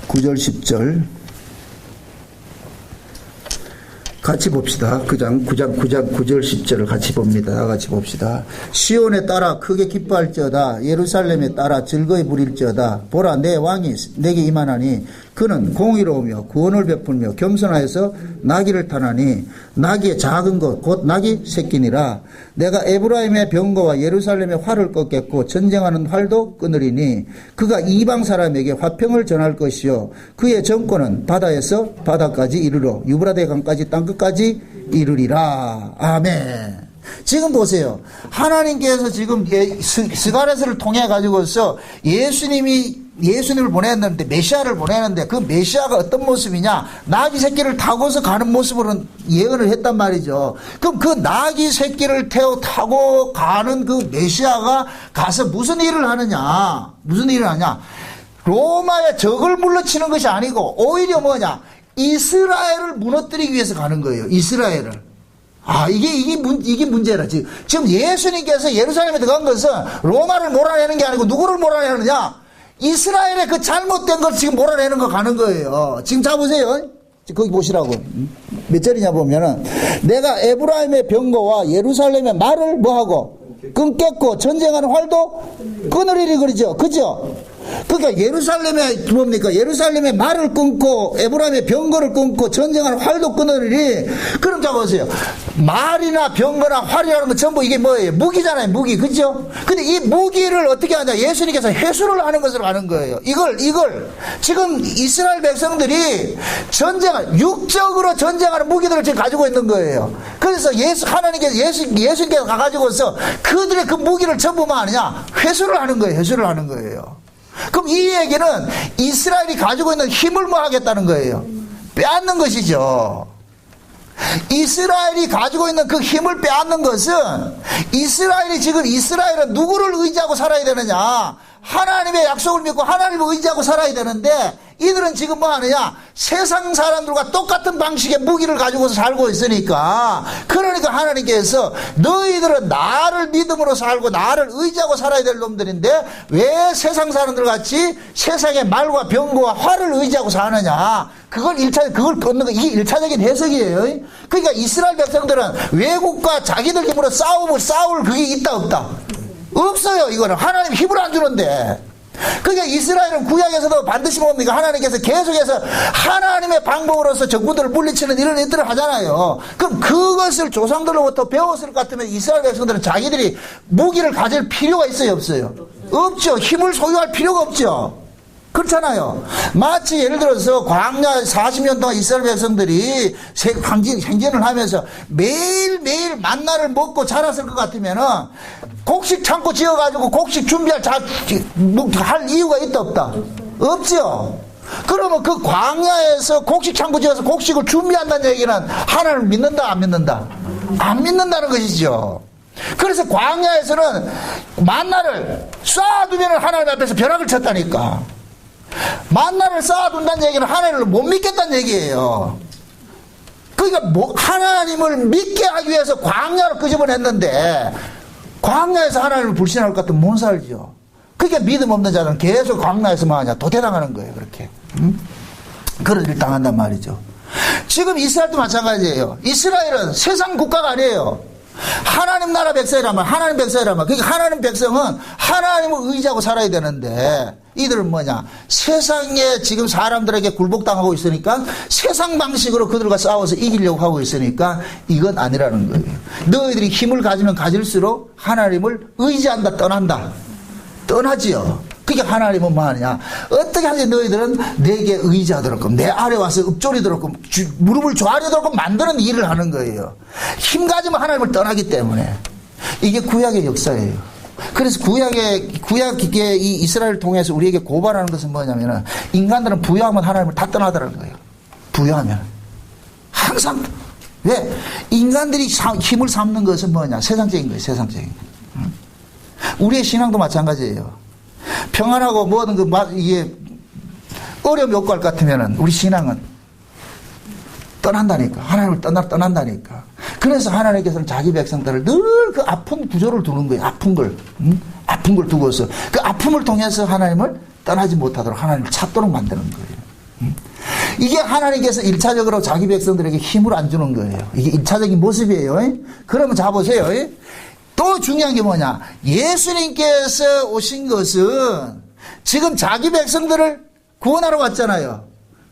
9절 10절 같이 봅시다. 9절 10절을 같이 봅니다. 다 같이 봅시다. 시온에 따라 크게 기뻐할지어다. 예루살렘에 따라 즐거이 부릴지어다. 보라, 내 왕이 내게 임하나니 그는 공의로우며 구원을 베풀며 겸손하여서 나귀를 타나니 나귀의 작은 것 곧 나귀 새끼니라. 내가 에브라임의 병거와 예루살렘의 활을 꺾겠고 전쟁하는 활도 끊으리니 그가 이방 사람에게 화평을 전할 것이요 그의 정권은 바다에서 바다까지 이르러 유브라데 강까지 땅끝까지 이르리라. 아멘. 지금 보세요. 하나님께서 지금 스가랴서를 통해 가지고서 예수님을 보냈는데, 메시아를 보내는데 그 메시아가 어떤 모습이냐? 나귀 새끼를 타고서 가는 모습으로 예언을 했단 말이죠. 그럼 그 나귀 새끼를 타고 가는 그 메시아가 가서 무슨 일을 하느냐? 무슨 일을 하냐? 로마의 적을 물러치는 것이 아니고 오히려 뭐냐? 이스라엘을 무너뜨리기 위해서 가는 거예요. 이스라엘을. 이게 문제라. 지금 예수님께서 예루살렘에 들어간 것은 로마를 몰아내는 게 아니고 누구를 몰아내느냐? 이스라엘의 그 잘못된 걸 지금 몰아내는 거 가는 거예요. 지금 자 보세요. 거기 보시라고. 몇 절이냐 보면은 내가 에브라임의 병거와 예루살렘의 말을 뭐하고 끊겠고 전쟁하는 활도 끊으리리 그러죠. 그죠? 그러니까 예루살렘의 뭡니까? 예루살렘의 말을 끊고 에브라임의 병거를 끊고 전쟁하는 활도 끊으리니. 그럼 자 보세요. 말이나 병거나 활이라는 건 전부 이게 뭐예요? 무기잖아요. 무기. 그죠? 근데 이 무기를 어떻게 하냐? 예수님께서 회수를 하는 것으로 하는 거예요. 이걸 지금 이스라엘 백성들이 육적으로 전쟁하는 무기들을 지금 가지고 있는 거예요. 그래서 예수님께서 가가지고서 그들의 그 무기를 전부 뭐 하느냐? 회수를 하는 거예요. 회수를 하는 거예요. 그럼 이 얘기는 이스라엘이 가지고 있는 힘을 뭐 하겠다는 거예요? 빼앗는 것이죠. 이스라엘이 가지고 있는 그 힘을 빼앗는 것은 이스라엘은 누구를 의지하고 살아야 되느냐? 하나님의 약속을 믿고 하나님을 의지하고 살아야 되는데 이들은 지금 뭐 하느냐? 세상 사람들과 똑같은 방식의 무기를 가지고서 살고 있으니까, 그러니까 하나님께서 너희들은 나를 믿음으로 살고 나를 의지하고 살아야 될 놈들인데 왜 세상 사람들 같이 세상의 말과 병거와 활을 의지하고 사느냐? 그걸 걷는 거, 이게 1차적인 해석이에요. 그러니까 이스라엘 백성들은 외국과 자기들 힘으로 싸울 그게 있다 없다? 없어요. 이거는 하나님 힘을 안 주는데. 그러니까 이스라엘은 구약에서도 반드시 뭡니까? 하나님께서 계속해서 하나님의 방법으로서 적군들을 물리치는 이런 일들을 하잖아요. 그럼 그것을 조상들로부터 배웠을 것 같으면 이스라엘 백성들은 자기들이 무기를 가질 필요가 있어요, 없어요? 없죠. 힘을 소유할 필요가 없죠. 그렇잖아요. 마치 예를 들어서 광야 40년 동안 이스라엘 백성들이 행진을 하면서 매일매일 만나를 먹고 자랐을 것 같으면은 곡식 창고 지어가지고 곡식 준비할 할 이유가 있다 없다? 없죠. 그러면 그 광야에서 곡식 창고 지어서 곡식을 준비한다는 얘기는 하나님을 믿는다 안 믿는다? 안 믿는다는 것이죠. 그래서 광야에서는 만나를 쌓아두면 하나님 앞에서 벼락을 쳤다니까. 만나를 쌓아둔다는 얘기는 하나님을 못 믿겠다는 얘기예요. 그러니까 하나님을 믿게 하기 위해서 광야로 끄집어냈는데 광야에서 하나님을 불신할 것 같으면 못 살죠. 그러니까 믿음 없는 자는 계속 광야에서 뭐하냐? 도태당하는 거예요. 그렇게. 그런 일을 당한단 말이죠. 지금 이스라엘도 마찬가지예요. 이스라엘은 세상 국가가 아니에요. 하나님 나라 백성이라면 하나님 백성이라면, 그러니까 하나님 백성은 하나님을 의지하고 살아야 되는데 이들은 뭐냐? 세상에 지금 사람들에게 굴복당하고 있으니까 세상 방식으로 그들과 싸워서 이기려고 하고 있으니까 이건 아니라는 거예요. 너희들이 힘을 가지면 가질수록 하나님을 의지한다, 떠나지요. 그러니까 하나님은 뭐 하느냐? 어떻게 하지? 너희들은 내게 의지하도록, 내 아래 와서 읊조리도록, 무릎을 조아리도록 만드는 일을 하는 거예요. 힘 가지면 하나님을 떠나기 때문에. 이게 구약의 역사예요. 그래서 구약의 이 이스라엘을 통해서 우리에게 고발하는 것은 뭐냐면은, 인간들은 부여하면 하나님을 다 떠나더라는 거예요. 부여하면. 항상. 왜? 인간들이 힘을 삼는 것은 뭐냐? 세상적인 거예요, 세상적인 거. 우리의 신앙도 마찬가지예요. 평안하고 뭐든 이게 어려움이 없고 할 것 같으면은 우리 신앙은 떠난다니까. 하나님을 떠난다니까. 그래서 하나님께서는 자기 백성들을 늘 그 아픈 구조를 두는 거예요. 아픈 걸 두고서 그 아픔을 통해서 하나님을 떠나지 못하도록 하나님을 찾도록 만드는 거예요. 이게 하나님께서 1차적으로 자기 백성들에게 힘을 안 주는 거예요. 이게 1차적인 모습이에요. 그러면 자 보세요. 또 중요한 게 뭐냐? 예수님께서 오신 것은 지금 자기 백성들을 구원하러 왔잖아요.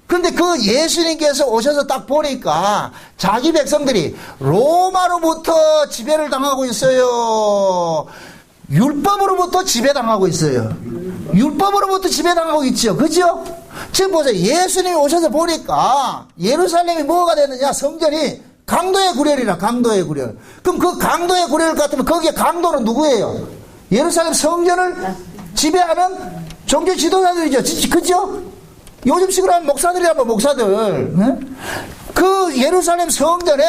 그런데 그 예수님께서 오셔서 딱 보니까 자기 백성들이 로마로부터 지배를 당하고 있어요. 율법으로부터 지배당하고 있어요. 율법으로부터 지배당하고 있죠. 그죠? 지금 보세요. 예수님이 오셔서 보니까 예루살렘이 뭐가 됐느냐? 성전이 강도의 구렬이라, 강도의 구렬. 그럼 그 강도의 구렬 같으면 거기에 강도는 누구예요? 예루살렘 성전을 지배하는 종교 지도자들이죠. 그죠? 요즘식으로 하면 목사들이라면 목사들. 그 예루살렘 성전에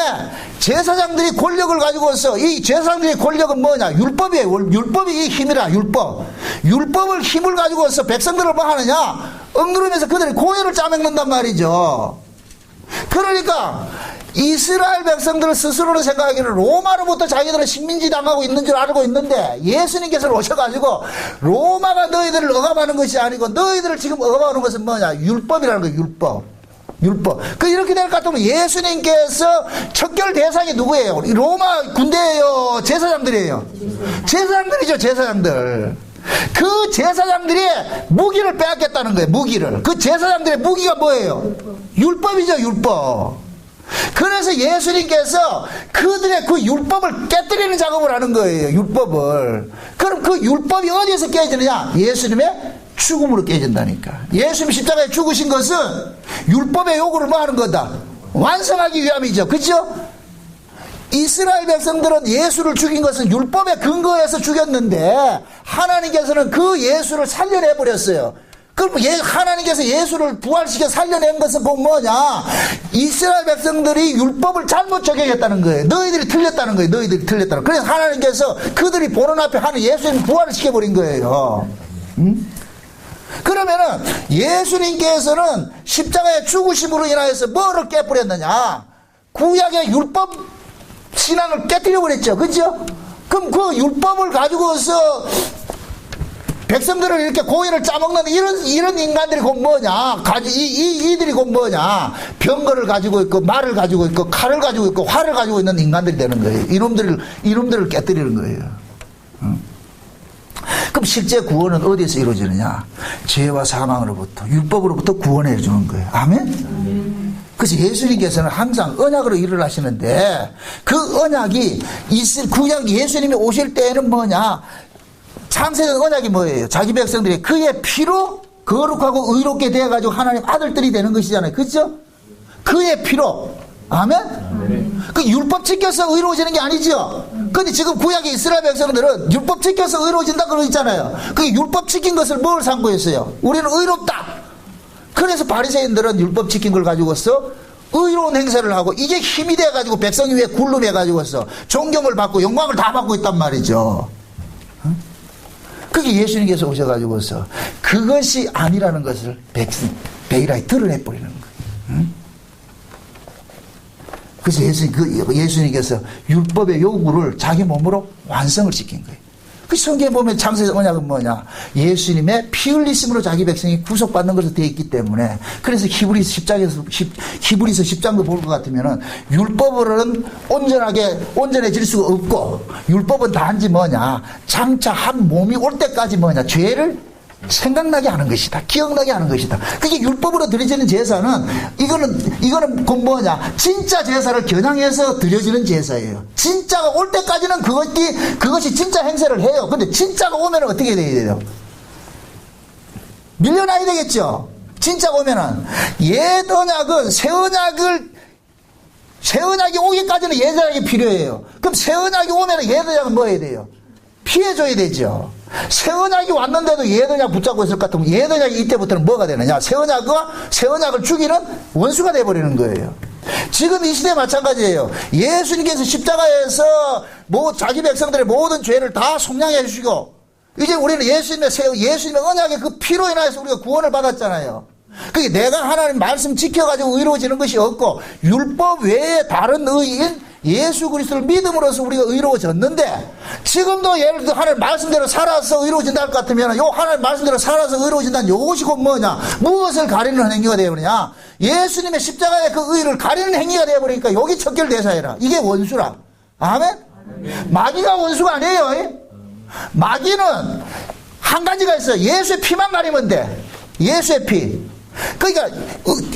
제사장들이 권력을 가지고서 이 제사장들의 권력은 뭐냐? 율법이에요. 율법이 이 힘이라, 율법. 율법을 힘을 가지고서 백성들을 뭐 하느냐? 억누르면서 그들이 고혈을 짜먹는단 말이죠. 그러니까 이스라엘 백성들 스스로는 생각하기를 로마로부터 자기들은 식민지 당하고 있는 줄 알고 있는데 예수님께서 오셔가지고 로마가 너희들을 억압하는 것이 아니고 너희들을 지금 억압하는 것은 뭐냐? 율법이라는 거예요. 율법. 이렇게 될 것 같으면 예수님께서 척결 대상이 누구예요? 로마 군대예요? 제사장들이에요? 제사장들이죠, 제사장들. 그 제사장들이 무기를 빼앗겼다는 거예요, 무기를. 그 제사장들의 무기가 뭐예요? 율법이죠, 율법. 그래서 예수님께서 그들의 그 율법을 깨뜨리는 작업을 하는 거예요, 율법을. 그럼 그 율법이 어디에서 깨지느냐? 예수님의 죽음으로 깨진다니까. 예수님이 십자가에 죽으신 것은 율법의 요구를 뭐 하는 거다? 완성하기 위함이죠. 그죠? 이스라엘 백성들은 예수를 죽인 것은 율법에 근거해서 죽였는데 하나님께서는 그 예수를 살려내버렸어요. 그럼 하나님께서 예수를 부활시켜 살려낸 것은 꼭 뭐냐? 이스라엘 백성들이 율법을 잘못 적용했다는 거예요. 너희들이 틀렸다는 거예요. 너희들이 틀렸다는 거예요. 그래서 하나님께서 그들이 보는 앞에 하는 예수님 부활을 시켜버린 거예요. 그러면은 예수님께서는 십자가의 죽으심으로 인하여서 뭐를 깨버렸느냐? 구약의 율법 신앙을 깨뜨려버렸죠. 그죠? 그럼 그 율법을 가지고서 백성들을 이렇게 고의를 짜먹는 이런 인간들이 곧 뭐냐? 이들이 곧 뭐냐? 병거를 가지고 있고, 말을 가지고 있고, 칼을 가지고 있고, 활을 가지고 있는 인간들이 되는 거예요. 이놈들을 깨뜨리는 거예요. 그럼 실제 구원은 어디에서 이루어지느냐? 죄와 사망으로부터, 율법으로부터 구원해 주는 거예요. 아멘? 그래서 예수님께서는 항상 언약으로 일을 하시는데 그 언약이 구약 예수님이 오실 때에는 뭐냐? 창세전 언약이 뭐예요? 자기 백성들이 그의 피로 거룩하고 의롭게 되어가지고 하나님 아들들이 되는 것이잖아요. 그렇죠? 그의 피로. 아멘? 그 율법 지켜서 의로워지는 게 아니죠. 근데 지금 구약의 이스라엘 백성들은 율법 지켜서 의로워진다 그러고 있잖아요. 그 율법 지킨 것을 뭘 상고했어요? 우리는 의롭다. 그래서 바리새인들은 율법 지킨 걸 가지고서 의로운 행세를 하고 이게 힘이 돼가지고 백성이 위에 굴름해가지고서 존경을 받고 영광을 다 받고 있단 말이죠. 그게 예수님께서 오셔가지고서 그것이 아니라는 것을 베일하게 드러내버리는 거예요. 그래서 예수님께서 율법의 요구를 자기 몸으로 완성을 시킨 거예요. 그 성경에 보면 창세전 언약은 뭐냐? 예수님의 피 흘리심으로 자기 백성이 구속받는 것으로 되어 있기 때문에, 그래서 히브리서 10장도 볼 것 같으면은 율법으로는 온전해질 수가 없고, 율법은 단지 뭐냐? 장차 한 몸이 올 때까지 뭐냐? 죄를 생각나게 하는 것이다. 기억나게 하는 것이다. 그게 율법으로 드려지는 제사는 이거는 곧 뭐냐? 진짜 제사를 겨냥해서 드려지는 제사예요. 진짜가 올 때까지는 그것이 진짜 행세를 해요. 근데 진짜가 오면 어떻게 돼야 돼요? 밀려나야 되겠죠. 진짜가 오면은 옛 언약은 새 언약이 오기까지는 옛 언약이 필요해요. 그럼 새 언약이 오면은 옛 언약은 뭐 해야 돼요? 피해줘야 되죠. 새 언약이 왔는데도 옛 언약 붙잡고 있을 것 같으면 옛 언약이 이때부터는 뭐가 되느냐? 새 언약을 죽이는 원수가 돼버리는 거예요. 지금 이 시대 마찬가지예요. 예수님께서 십자가에서 자기 백성들의 모든 죄를 다 속량해 주시고, 이제 우리는 예수님의 언약의 그 피로 인하여서 우리가 구원을 받았잖아요. 그게 내가 하나님 말씀 지켜가지고 의로워지는 것이 없고, 율법 외에 다른 의인, 예수 그리스도를 믿음으로써 우리가 의로워졌는데, 지금도 예를 들어 하나님 말씀대로 살아서 의로워진다 할 것 같으면, 요 하나님 말씀대로 살아서 의로워진다는 요것이 곧 뭐냐? 무엇을 가리는 행위가 되어버리냐? 예수님의 십자가의 그 의를 가리는 행위가 되어버리니까 여기 척결대사해라. 이게 원수라. 아멘? 마귀가 원수가 아니에요. 마귀는 한 가지가 있어요. 예수의 피만 가리면 돼. 예수의 피. 그러니까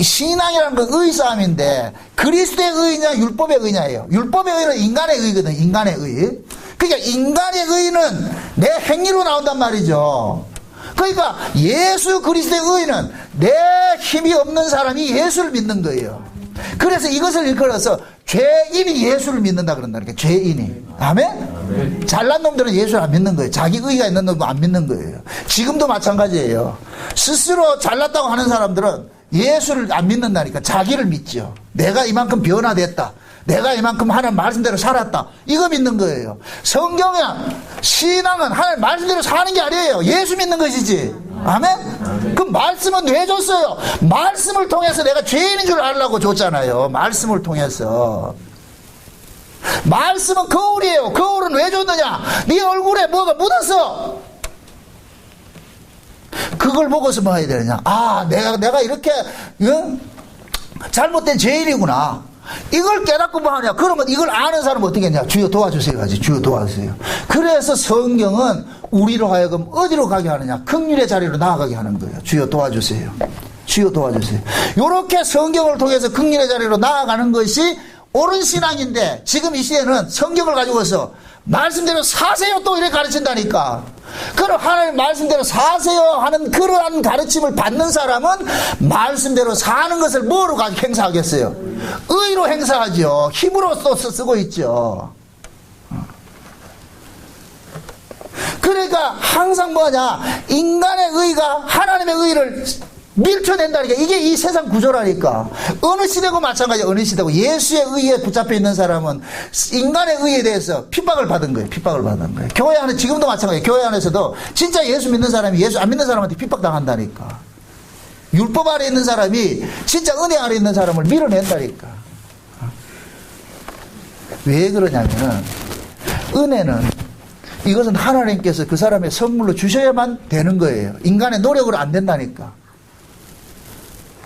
신앙이라는 건 의싸움인데, 그리스도의 의냐 율법의 의냐예요. 율법의 의는 인간의 의거든. 인간의 의. 그러니까 인간의 의는 내 행위로 나온단 말이죠. 그러니까 예수 그리스도의 의는 내 힘이 없는 사람이 예수를 믿는 거예요. 그래서 이것을 일컬어서 죄인이 예수를 믿는다 그런다니까. 죄인이. 아멘? 잘난 놈들은 예수를 안 믿는 거예요. 자기 의가 있는 놈은 안 믿는 거예요. 지금도 마찬가지예요. 스스로 잘났다고 하는 사람들은 예수를 안 믿는다니까. 자기를 믿죠. 내가 이만큼 변화됐다. 내가 이만큼 하나님 말씀대로 살았다. 이거 믿는 거예요. 성경은, 신앙은 하나님 말씀대로 사는 게 아니에요. 예수 믿는 것이지. 아멘? 그 말씀은 왜 줬어요? 말씀을 통해서 내가 죄인인 줄 알라고 줬잖아요. 말씀을 통해서. 말씀은 거울이에요. 거울은 왜 줬느냐? 네 얼굴에 뭐가 묻었어. 그걸 보고서 뭐 해야 되느냐? 아, 내가 이렇게 잘못된 죄인이구나. 이걸 깨닫고 뭐 하냐? 그러면 이걸 아는 사람은 어떻게 했냐? 주여 도와주세요 하지. 주여 도와주세요. 그래서 성경은 우리로 하여금 어디로 가게 하느냐? 긍휼의 자리로 나아가게 하는 거예요. 주여 도와주세요. 주여 도와주세요. 이렇게 성경을 통해서 긍휼의 자리로 나아가는 것이 옳은 신앙인데, 지금 이 시대는 성경을 가지고서 말씀대로 사세요 또 이렇게 가르친다니까. 그럼 하나님 말씀대로 사세요 하는 그러한 가르침을 받는 사람은 말씀대로 사는 것을 뭐로 행사하겠어요? 의로 행사하죠. 힘으로 또 쓰고 있죠. 그러니까 항상 뭐냐? 인간의 의가 하나님의 의를 밀쳐낸다니까. 이게 이 세상 구조라니까. 어느 시대고 마찬가지야. 어느 시대고. 예수의 의에 붙잡혀 있는 사람은 인간의 의에 대해서 핍박을 받은 거예요. 핍박을 받은 거예요. 교회 안에 지금도 마찬가지예요. 교회 안에서도 진짜 예수 믿는 사람이 예수 안 믿는 사람한테 핍박당한다니까. 율법 아래 있는 사람이 진짜 은혜 아래 있는 사람을 밀어낸다니까. 왜 그러냐면은, 은혜는 이것은 하나님께서 그 사람의 선물로 주셔야만 되는 거예요. 인간의 노력으로 안 된다니까.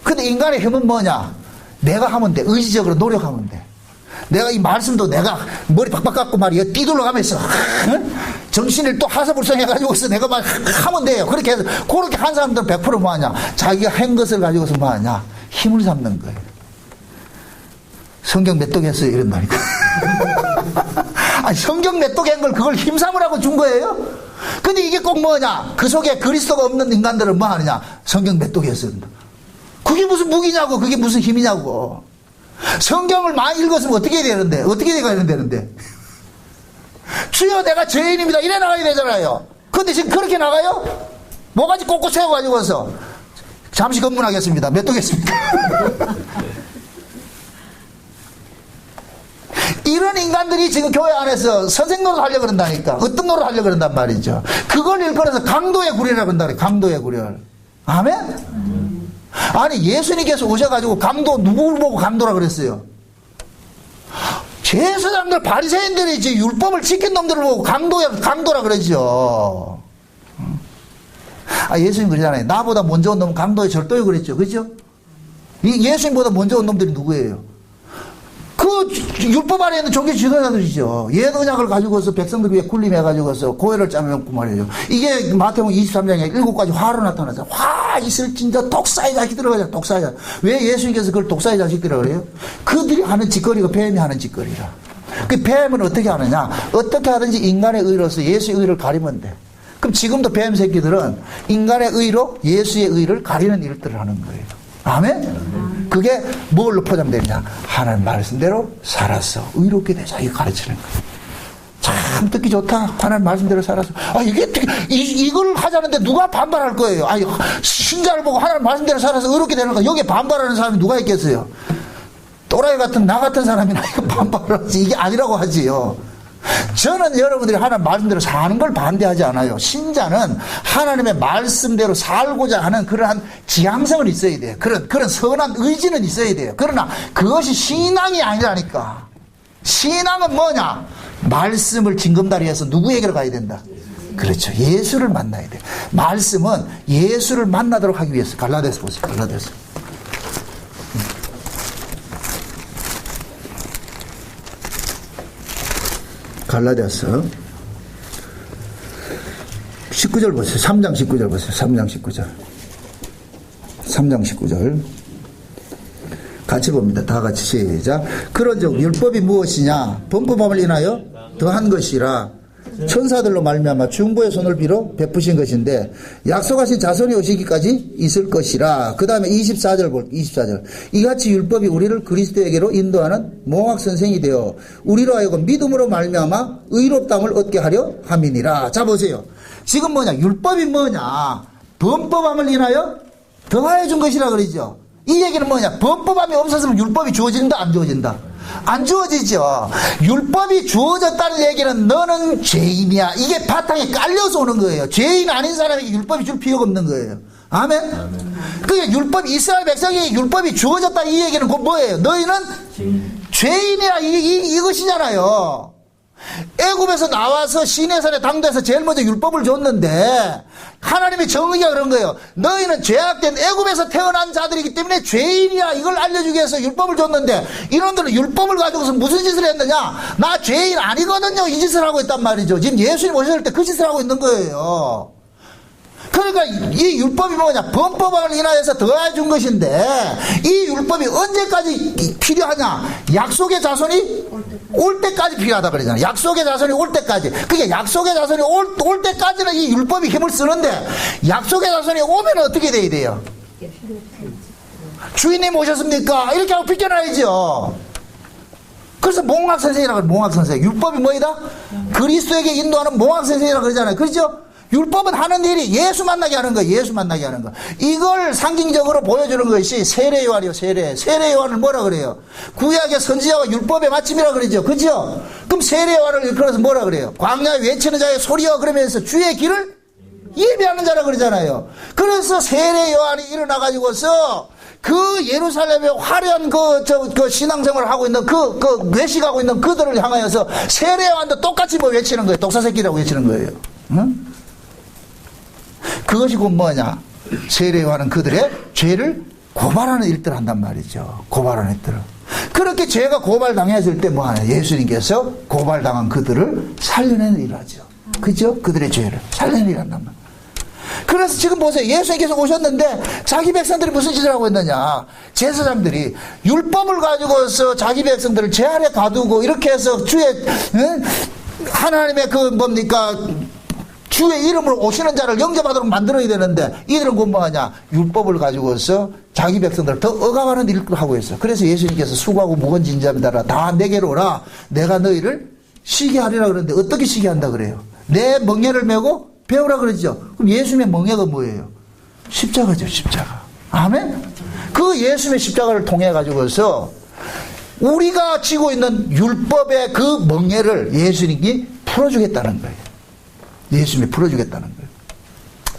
근데 인간의 힘은 뭐냐? 내가 하면 돼. 의지적으로 노력하면 돼. 내가 이 말씀도 내가 머리 박박 깎고 말이야 뛰돌러 가면서 정신을 또 하사불성해가지고서 내가 막 하면 돼요. 그렇게 해서 그렇게 한 사람들은 100% 뭐하냐? 자기가 한 것을 가지고서 뭐하냐? 힘을 삼는 거예요. 성경 몇 독 했어요? 이런 말이니까. 아니, 성경 몇 독 한 걸 그걸 힘 삼으라고 준 거예요? 근데 이게 꼭 뭐냐? 그 속에 그리스도가 없는 인간들은 뭐 하느냐? 성경 몇 독 했어요? 그게 무슨 무기냐고, 그게 무슨 힘이냐고. 성경을 많이 읽었으면 어떻게 해야 되는데, 어떻게 돼가야 되는데. 주여 내가 죄인입니다. 이래 나가야 되잖아요. 근데 지금 그렇게 나가요? 뭐가지 꽂고 세워가지고서. 잠시 검문하겠습니다. 몇 독했습니까? 이런 인간들이 지금 교회 안에서 선생 노릇 하려고 그런다니까. 어떤 노릇 하려고 그런단 말이죠. 그걸 일컬어서 강도의 구렬이라고 한다 그래요. 강도의 구렬. 아멘? 아니, 예수님께서 오셔가지고 강도, 누구를 보고 강도라 그랬어요? 제사장들, 바리새인들이 이제 율법을 지킨 놈들을 보고 강도라 그러죠. 아, 예수님 그러잖아요. 나보다 먼저 온 놈은 강도의 절도요 그랬죠. 그죠? 이 예수님보다 먼저 온 놈들이 누구예요? 그 율법 아래 있는 종교 지도자들이죠. 옛 언약을 가지고서 백성들 위에 군림해가지고서 고해를 짜놓고 말이죠. 이게 마태복음 23장에 7가지 화로 나타나죠. 화 있을 진짜 독사의 자식들이라고 하잖아요. 독사의 자식. 왜 예수님께서 그걸 독사의 자식들이라고 그래요? 그들이 하는 짓거리가 뱀이 하는 짓거리라. 그 뱀은 어떻게 하느냐? 어떻게 하든지 인간의 의로서 예수의 의를 가리면 돼. 그럼 지금도 뱀 새끼들은 인간의 의로 예수의 의를 가리는 일들을 하는 거예요. 아멘? 그게 뭘로 포장되느냐? 하나님 말씀대로 살아서 의롭게 되자. 이거 가르치는 거예요. 참 듣기 좋다. 하나님 말씀대로 살아서. 아, 이걸 하자는데 누가 반발할 거예요? 아니, 신자를 보고 하나님 말씀대로 살아서 의롭게 되는 거. 여기에 반발하는 사람이 누가 있겠어요? 또라이 같은 나 같은 사람이나 이거 반발을 하지. 이게 아니라고 하지요. 저는 여러분들이 하나님 말씀대로 사는 걸 반대하지 않아요. 신자는 하나님의 말씀대로 살고자 하는 그러한 지향성은 있어야 돼요. 그런 선한 의지는 있어야 돼요. 그러나 그것이 신앙이 아니라니까. 신앙은 뭐냐? 말씀을 징검다리에서 누구에게로 가야 된다? 그렇죠. 예수를 만나야 돼. 말씀은 예수를 만나도록 하기 위해서. 갈라디아서 보세요. 갈라디아서. 갈라디아서 19절 보세요. 3장 19절 보세요. 3장 19절. 3장 19절. 같이 봅니다. 다 같이 시작. 그런즉 율법이 무엇이냐? 범법함을 인하여 더한 것이라 천사들로 말미암아 중보의 손을 빌어 베푸신 것인데 약속하신 자손이 오시기까지 있을 것이라. 그 다음에 24절. 이같이 율법이 우리를 그리스도에게로 인도하는 몽학 선생이 되어 우리로 하여금 믿음으로 말미암아 의롭다함을 얻게 하려 함이니라. 자 보세요. 지금 뭐냐? 율법이 뭐냐? 범법함을 인하여 더하여 준 것이라 그러죠. 이 얘기는 뭐냐? 범법함이 없었으면 율법이 주어진다, 안 주어진다? 안 주어지죠. 율법이 주어졌다는 얘기는 너는 죄인이야. 이게 바탕에 깔려서 오는 거예요. 죄인 아닌 사람에게 율법이 줄 필요가 없는 거예요. 아멘? 그게 율법이, 이스라엘 백성에게 율법이 주어졌다 이 얘기는 곧 뭐예요? 너희는 죄인이야. 이것이잖아요. 애굽에서 나와서 시내산에 당도해서 제일 먼저 율법을 줬는데 하나님의 정의가 그런 거예요. 너희는 죄악된 애굽에서 태어난 자들이기 때문에 죄인이야. 이걸 알려주기 위해서 율법을 줬는데 이놈들은 율법을 가지고서 무슨 짓을 했느냐? 나 죄인 아니거든요. 이 짓을 하고 있단 말이죠. 지금 예수님 오셨을 때 그 짓을 하고 있는 거예요. 그러니까 이 율법이 뭐냐? 범법을 인하여서 더해 준 것인데 이 율법이 언제까지 필요하냐? 약속의 자손이 올 때까지 필요하다 그러잖아요. 약속의 자손이 올 때까지. 그게 약속의 자손이 올 때까지는 이 율법이 힘을 쓰는데 약속의 자손이 오면 어떻게 돼야 돼요? 주인님 오셨습니까? 이렇게 하고 비켜나야죠. 그래서 몽학 선생이라고 그래요. 몽학 선생. 율법이 뭐이다? 그리스도에게 인도하는 몽학 선생이라고 그러잖아요. 그렇죠? 율법은 하는 일이 예수 만나게 하는 거예요. 예수 만나게 하는 거. 이걸 상징적으로 보여주는 것이 세례 요한이요. 세례 요한을 뭐라 그래요? 구약의 선지자와 율법의 마침이라 그러죠. 그죠? 그럼 세례 요한을 일컬어서 뭐라 그래요? 광야에 외치는 자의 소리여 그러면서 주의 길을 예비하는 자라 그러잖아요. 그래서 세례 요한이 일어나가지고서 그 예루살렘에 화려한 그 신앙생활을 하고 있는 외식하고 있는 그들을 향하여서 세례 요한도 똑같이 뭐 외치는 거예요. 독사새끼라고 외치는 거예요. 응? 그것이 곧 뭐냐? 세례 요한은 그들의 죄를 고발하는 일들을 한단 말이죠. 고발하는 일들을. 그렇게 죄가 고발당했을 때 뭐하냐? 예수님께서 고발당한 그들을 살려내는 일을 하죠. 그죠? 그들의 죄를 살려내는 일을 한단 말이에요. 그래서 지금 보세요. 예수님께서 오셨는데 자기 백성들이 무슨 짓을 하고 있느냐? 제사장들이 율법을 가지고서 자기 백성들을 제 아래 가두고 이렇게 해서 하나님의 주의 이름으로 오시는 자를 영접하도록 만들어야 되는데 이들은 뭐하냐? 율법을 가지고서 자기 백성들을 더 억압하는 일을 하고 있어요. 그래서 예수님께서 수고하고 무거운 짐자들아 다 내게로 오라. 내가 너희를 쉬게 하리라 그러는데 어떻게 쉬게 한다 그래요? 내 멍에를 메고 배우라 그러죠. 그럼 예수님의 멍에가 뭐예요? 십자가죠. 십자가. 아멘? 그 예수님의 십자가를 통해 가지고서 우리가 지고 있는 율법의 그 멍에를 예수님이 풀어주겠다는 거예요. 예수님이 풀어주겠다는 거예요.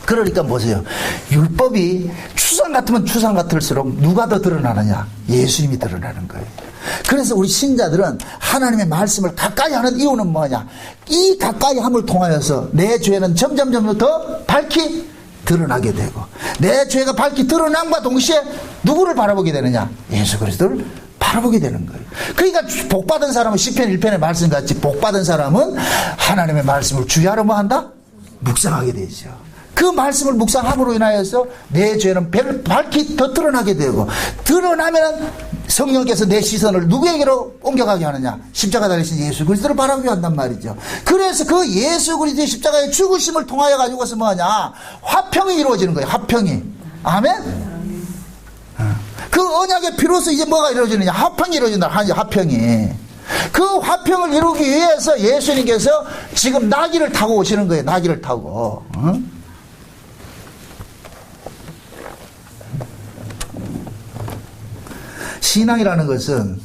그러니까 보세요. 율법이 추상 같으면 추상 같을수록 누가 더 드러나느냐? 예수님이 드러나는 거예요. 그래서 우리 신자들은 하나님의 말씀을 가까이 하는 이유는 뭐냐? 이 가까이 함을 통하여서 내 죄는 점점 더 밝히 드러나게 되고 내 죄가 밝히 드러남과 동시에 누구를 바라보게 되느냐? 예수 그리스도를 바라보게 되는 거예요. 그러니까 복받은 사람은 시편 1편의 말씀같이 복받은 사람은 하나님의 말씀을 주야로 뭐 한다? 묵상하게 되죠. 그 말씀을 묵상함으로 인하여서 내 죄는 밝히 더 드러나게 되고 드러나면 성령께서 내 시선을 누구에게로 옮겨가게 하느냐? 십자가 달리신 예수 그리스도를 바라보게 한단 말이죠. 그래서 그 예수 그리스도의 십자가의 죽으심을 통하여 가지고서 뭐하냐? 화평이 이루어지는 거예요. 화평이. 아멘? 그 언약의 피로서 이제 뭐가 이루어지느냐? 화평이 이루어진다. 화평이. 그 화평을 이루기 위해서 예수님께서 지금 나귀를 타고 오시는 거예요. 나귀를 타고. 신앙이라는 것은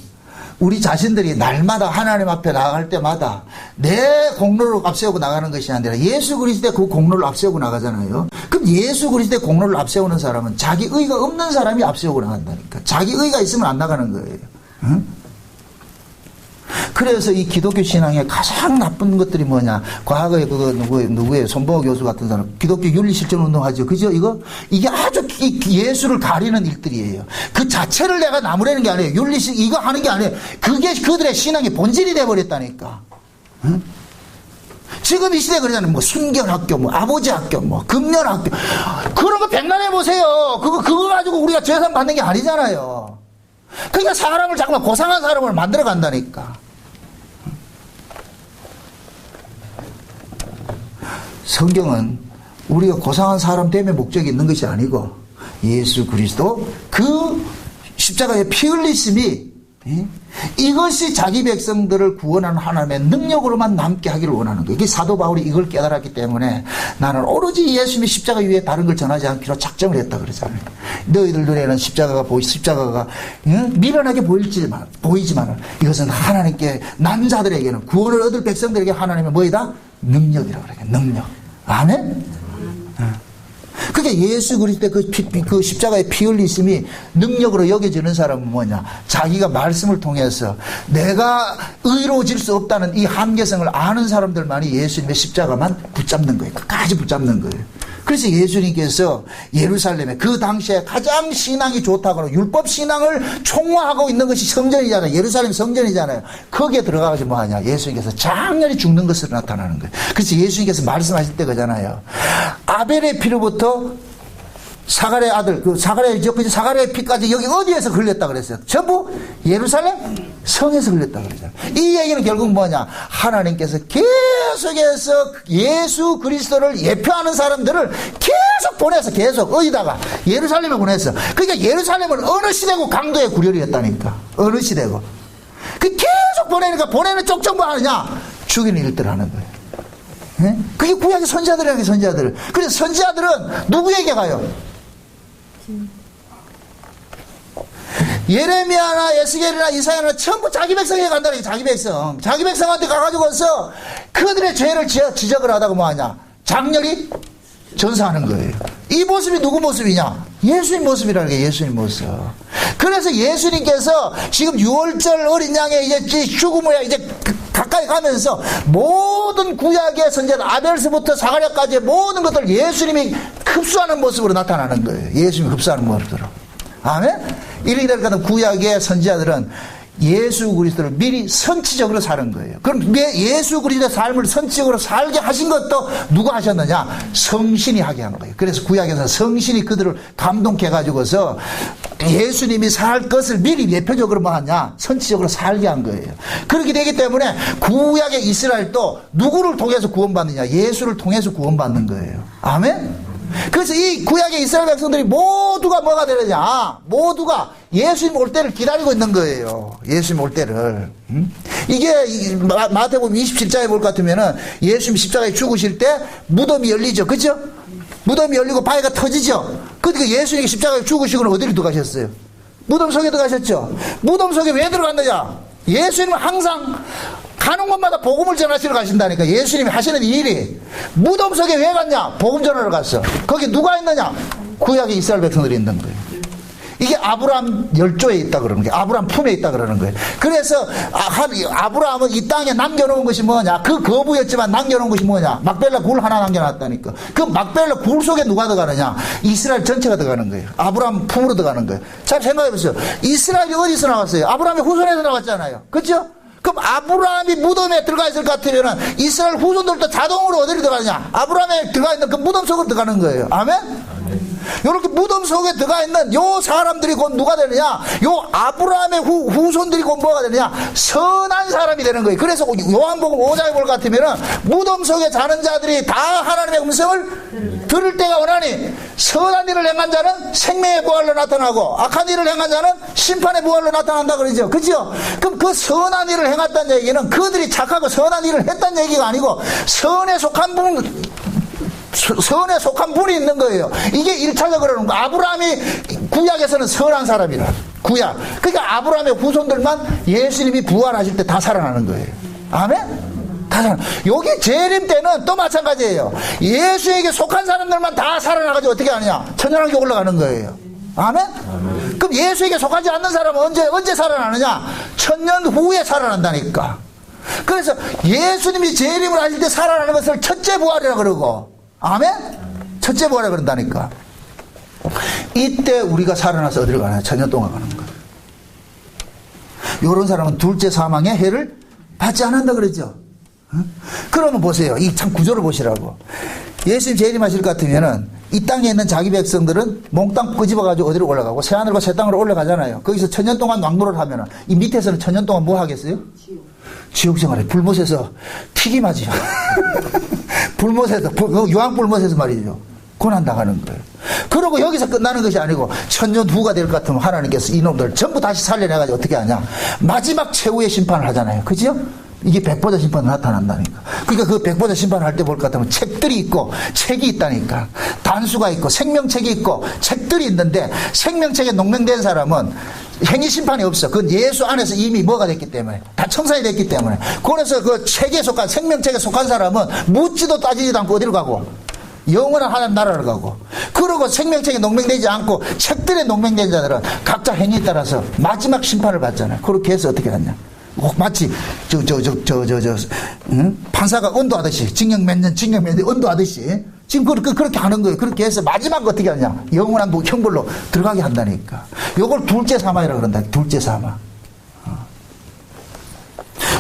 우리 자신들이 날마다 하나님 앞에 나아갈 때마다 내 공로를 앞세우고 나가는 것이 아니라 예수 그리스도의 그 공로를 앞세우고 나가잖아요. 그럼 예수 그리스도의 공로를 앞세우는 사람은 자기 의가 없는 사람이 앞세우고 나간다니까. 자기 의가 있으면 안 나가는 거예요. 응? 그래서 이 기독교 신앙의 가장 나쁜 것들이 뭐냐? 과거에 그거 누구예요? 손봉호 교수 같은 사람 기독교 윤리 실천 운동 하죠. 그죠? 이게 아주 예수를 가리는 일들이에요. 그 자체를 내가 나무라는 게 아니에요. 윤리 이거 하는 게 아니에요. 그게 그들의 신앙의 본질이 돼 버렸다니까. 응? 지금 이 시대에 그러잖아요. 뭐 순결학교, 뭐 아버지 학교, 뭐 금년학교. 그런 거 백날 해보세요. 그거 가지고 우리가 재산 받는 게 아니잖아요. 그러니까 사람을 자꾸만 고상한 사람을 만들어 간다니까. 성경은 우리가 고상한 사람 때문에 목적이 있는 것이 아니고 예수 그리스도 그 십자가의 피 흘리심이 이것이 자기 백성들을 구원하는 하나님의 능력으로만 남게 하기를 원하는 거예요. 이게 사도 바울이 이걸 깨달았기 때문에 나는 오로지 예수님의 십자가 위에 다른 걸 전하지 않기로 작정을 했다 그러잖아요. 너희들 눈에는 십자가가 미련하게 보이지만 이것은 하나님께 난 자들에게는 구원을 얻을 백성들에게 하나님의 뭐이다? 능력이라고 그래요. 능력. 아멘? 그게 예수 그리스도의 그 십자가의 피 흘리심이 능력으로 여겨지는 사람은 뭐냐? 자기가 말씀을 통해서 내가 의로워질 수 없다는 이 한계성을 아는 사람들만이 예수님의 십자가만 붙잡는 거예요. 끝까지 붙잡는 거예요. 그래서 예수님께서 예루살렘에 그 당시에 가장 신앙이 좋다고 율법 신앙을 총화하고 있는 것이 성전이잖아요. 예루살렘 성전이잖아요. 거기에 들어가서 뭐하냐? 예수님께서 장렬히 죽는 것으로 나타나는 거예요. 그래서 예수님께서 말씀하실 때 그잖아요. 아벨의 피로부터 사가랴의 아들, 사가랴의 피까지 여기 어디에서 흘렸다 그랬어요? 전부 예루살렘 성에서 흘렸다 그랬어요. 이 얘기는 결국 뭐냐? 하나님께서 계속해서 예수 그리스도를 예표하는 사람들을 계속 보내서 계속 어디다가 예루살렘에 보냈어. 그러니까 예루살렘은 어느 시대고 강도의 구렬이었다니까. 어느 시대고. 그 계속 보내니까 보내는 쪽 전부 하느냐? 죽이는 일들을 하는 거예요. 네? 그게 구약의 선지자들이라는 게 선지자들. 그래서 선지자들은 누구에게 가요? 예레미야나 에스겔이나 이사야나 전부 자기 백성에게 간다는 게 자기 백성. 자기 백성한테 가가지고서 그들의 죄를 지적을 하다가 뭐하냐? 장렬히 전사하는 거예요. 이 모습이 누구 모습이냐? 예수님 모습이라는 게 예수님 모습. 그래서 예수님께서 지금 6월절 어린 양의 이제 죽음을 이제 가까이 가면서 모든 구약의 선지자 아벨서부터 사가랴까지의 모든 것들 예수님이 흡수하는 모습으로 나타나는 거예요. 예수님이 흡수하는 모습으로. 아멘? 이렇게 되니까 구약의 선지자들은 예수 그리스도를 미리 선치적으로 사는 거예요. 그럼 예수 그리스도의 삶을 선치적으로 살게 하신 것도 누가 하셨느냐? 성신이 하게 한 거예요. 그래서 구약에서 성신이 그들을 감동해 가지고서 예수님이 살 것을 미리 예표적으로 뭐 하냐? 선치적으로 살게 한 거예요. 그렇게 되기 때문에 구약의 이스라엘도 누구를 통해서 구원받느냐? 예수를 통해서 구원받는 거예요. 아멘? 그래서 이 구약의 이스라엘 백성들이 모두가 뭐가 되느냐? 모두가 예수님 올 때를 기다리고 있는 거예요. 예수님 올 때를. 이게 마태복음 27장에 볼 것 같으면은 예수님 십자가에 죽으실 때 무덤이 열리죠. 그죠? 무덤이 열리고 바위가 터지죠. 그러니까 예수님이 십자가에 죽으시고는 어디로 들어가셨어요? 무덤 속에 들어가셨죠. 무덤 속에 왜 들어갔느냐? 예수님은 항상 가는 곳마다 복음을 전하시러 가신다니까. 예수님이 하시는 일이 무덤 속에 왜 갔냐? 복음 전하러 갔어. 거기 누가 있느냐? 구약의 이스라엘 백성들이 있는 거예요. 이게 아브라함 열조에 있다 그러는 거예요. 아브라함 품에 있다 그러는 거예요. 그래서 아브라함은 이 땅에 남겨놓은 것이 뭐냐? 그 거부였지만 남겨놓은 것이 뭐냐? 막벨라 굴 하나 남겨놨다니까. 그 막벨라 굴 속에 누가 들어가느냐? 이스라엘 전체가 들어가는 거예요. 아브라함 품으로 들어가는 거예요. 잘 생각해보세요. 이스라엘이 어디서 나왔어요? 아브라함의 후손에서 나왔잖아요. 그렇죠? 그럼 아브라함이 무덤에 들어가 있을 것 같으면 이스라엘 후손들도 자동으로 어디로 들어가느냐? 아브라함에 들어가 있는 그 무덤 속으로 들어가는 거예요. 아멘? 이렇게 무덤 속에 들어가 있는 요 사람들이 곧 누가 되느냐? 요 아브라함의 후손들이 곧 뭐가 되느냐? 선한 사람이 되는 거예요. 그래서 요한복음 5장에 볼 것 같으면은 무덤 속에 자는 자들이 다 하나님의 음성을 들을 때가 오나니 선한 일을 행한 자는 생명의 부활로 나타나고 악한 일을 행한 자는 심판의 부활로 나타난다 그러죠. 그죠? 그럼 그 선한 일을 행했다는 얘기는 그들이 착하고 선한 일을 했다는 얘기가 아니고 선에 속한 분이 있는 거예요. 이게 1차적으로 그러는 거예요. 아브라함이 구약에서는 선한 사람이라. 구약. 그러니까 아브라함의 후손들만 예수님이 부활하실 때 다 살아나는 거예요. 아멘? 다 살아나. 여기 재림 때는 또 마찬가지예요. 예수에게 속한 사람들만 다 살아나가지고 어떻게 하느냐? 천연왕국에 올라가는 거예요. 아멘? 그럼 예수에게 속하지 않는 사람은 언제 살아나느냐? 천년 후에 살아난다니까. 그래서 예수님이 재림을 하실 때 살아나는 것을 첫째 부활이라 그러고, 아멘? 첫째 부활이라 그런다니까. 이때 우리가 살아나서 어디로 가나요? 천년 동안 가는 거예요. 요런 사람은 둘째 사망의 해를 받지 않는다 그러죠. 그러면 보세요. 이 참 구조를 보시라고. 예수님 재림하실 것 같으면은 이 땅에 있는 자기 백성들은 몽땅 끄집어가지고 어디로 올라가고 새하늘과 새 땅으로 올라가잖아요. 거기서 천년 동안 왕노를 하면은 이 밑에서는 천년 동안 뭐 하겠어요? 지옥 생활에 불못에서 튀김하지요. 불못에서, 유황불못에서 말이죠. 고난당하는 거예요. 그러고 여기서 끝나는 것이 아니고 천년 후가 될 것 같으면 하나님께서 이놈들 전부 다시 살려내가지고 어떻게 하냐. 마지막 최후의 심판을 하잖아요. 그죠? 이게 백보자 심판이 나타난다니까. 그러니까 그 백보자 심판을 할 때 볼 것 같으면 책들이 있고 책이 있다니까. 단수가 있고 생명책이 있고 책들이 있는데 생명책에 농명된 사람은 행위 심판이 없어. 그건 예수 안에서 이미 뭐가 됐기 때문에, 다 청산이 됐기 때문에. 그래서 그 책에 속한, 생명책에 속한 사람은 묻지도 따지지도 않고 어디로 가고? 영원한 하나님 나라를 가고. 그러고 생명책에 농명되지 않고 책들에 농명된 자들은 각자 행위에 따라서 마지막 심판을 받잖아요. 그렇게 해서 어떻게 하냐. 마치 판사가 언도하듯이 징역 몇 년 언도하듯이 지금 그렇게 하는 거예요. 그렇게 해서 마지막 어떻게 하냐. 영원한 형벌로 들어가게 한다니까. 요걸 둘째 사망이라고 그런다. 둘째 사망.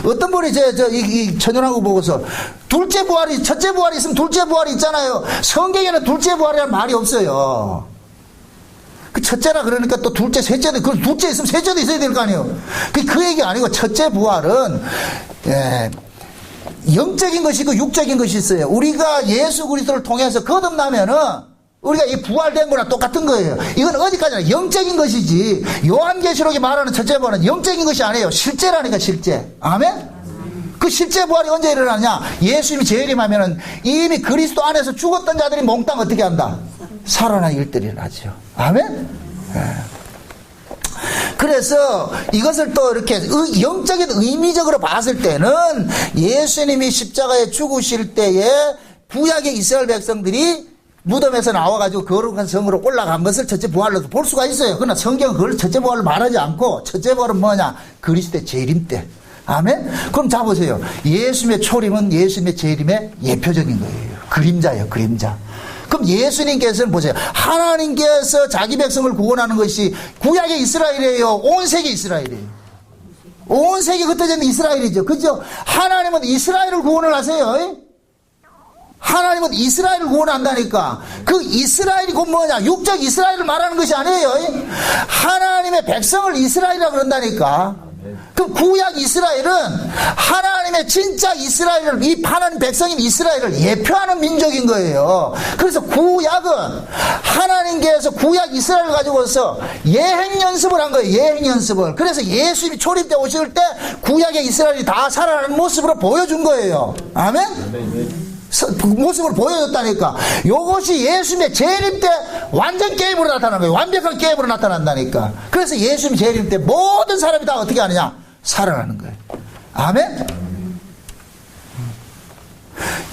어떤 분이 이 천연왕국 보고서 둘째 부활이, 첫째 부활이 있으면 둘째 부활이 있잖아요. 성경에는 둘째 부활이라는 말이 없어요. 그 첫째라 그러니까 또 둘째, 셋째도, 그 둘째 있으면 셋째도 있어야 될 거 아니에요. 그 얘기 아니고 첫째 부활은, 영적인 것이고 육적인 것이 있어요. 우리가 예수 그리스도를 통해서 거듭나면은 우리가 이 부활된 거랑 똑같은 거예요. 이건 어디까지나 영적인 것이지, 요한계시록이 말하는 첫째 부활은 영적인 것이 아니에요. 실제라니까, 실제. 아멘? 그 실제 부활이 언제 일어나냐? 예수님이 재림하면은 이미 그리스도 안에서 죽었던 자들이 몽땅 어떻게 한다? 살아나 일들이 일어나죠. 아멘? 그래서 이것을 또 이렇게 영적인 의미적으로 봤을 때는 예수님이 십자가에 죽으실 때에 구약의 이스라엘 백성들이 무덤에서 나와가지고 거룩한 성으로 올라간 것을 첫째 부활로 볼 수가 있어요. 그러나 성경은 그걸 첫째 부활로 말하지 않고 첫째 부활은 뭐냐? 그리스도의 재림 때. 아멘? 그럼 자 보세요. 예수님의 초림은 예수님의 재림의 예표적인 거예요. 그림자예요. 그림자. 그럼 예수님께서는 보세요. 하나님께서 자기 백성을 구원하는 것이 구약의 이스라엘이에요. 온 세계 이스라엘이에요. 온 세계 흩어져 있는 이스라엘이죠. 그죠? 하나님은 이스라엘을 구원을 하세요. 하나님은 이스라엘을 구원한다니까. 그 이스라엘이 곧 뭐냐? 육적 이스라엘을 말하는 것이 아니에요. 하나님의 백성을 이스라엘이라고 그런다니까. 그 구약 이스라엘은 하나님의 진짜 이스라엘을, 이 하나님 백성인 이스라엘을 예표하는 민족인 거예요. 그래서 구약은 하나님께서 구약 이스라엘을 가지고서 예행 연습을 한 거예요. 예행 연습을. 그래서 예수님이 초림 때 오실 때 구약의 이스라엘이 다 살아나는 모습으로 보여준 거예요. 아멘? 모습을 보여줬다니까. 요것이 예수님의 재림 때 완전 게임으로 나타난 거예요. 완벽한 게임으로 나타난다니까. 그래서 예수님 재림 때 모든 사람이 다 어떻게 하느냐? 살아나는 거예요. 아멘?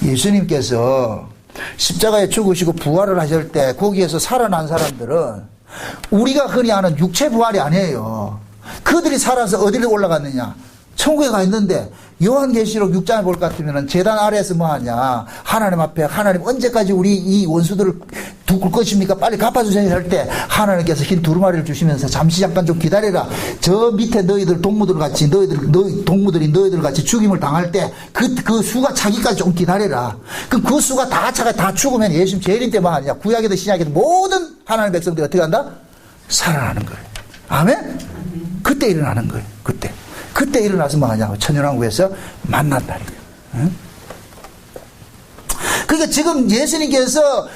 예수님께서 십자가에 죽으시고 부활을 하실 때 거기에서 살아난 사람들은 우리가 흔히 아는 육체 부활이 아니에요. 그들이 살아서 어디로 올라갔느냐? 천국에 가 있는데 요한계시록 6장에 볼 것 같으면 제단 아래에서 뭐 하냐? 하나님 앞에, 하나님 언제까지 우리 이 원수들을 두을 것입니까? 빨리 갚아주세요 할 때 하나님께서 흰 두루마리를 주시면서 잠시 잠깐 좀 기다려라. 저 밑에 너희들 동무들 같이 동무들이 너희들 같이 죽임을 당할 때 그 수가 차기까지 좀 기다려라. 그럼 그 수가 다 차가 다 죽으면 예수님 재림 때 뭐 하냐? 구약에도 신약에도 모든 하나님 백성들이 어떻게 한다? 살아나는 거예요. 아멘? 그때 일어나는 거예요. 그때 일어나서 뭐 하냐고. 천연왕국에서 만난다니까. 응? 그러니까 지금 예수님께서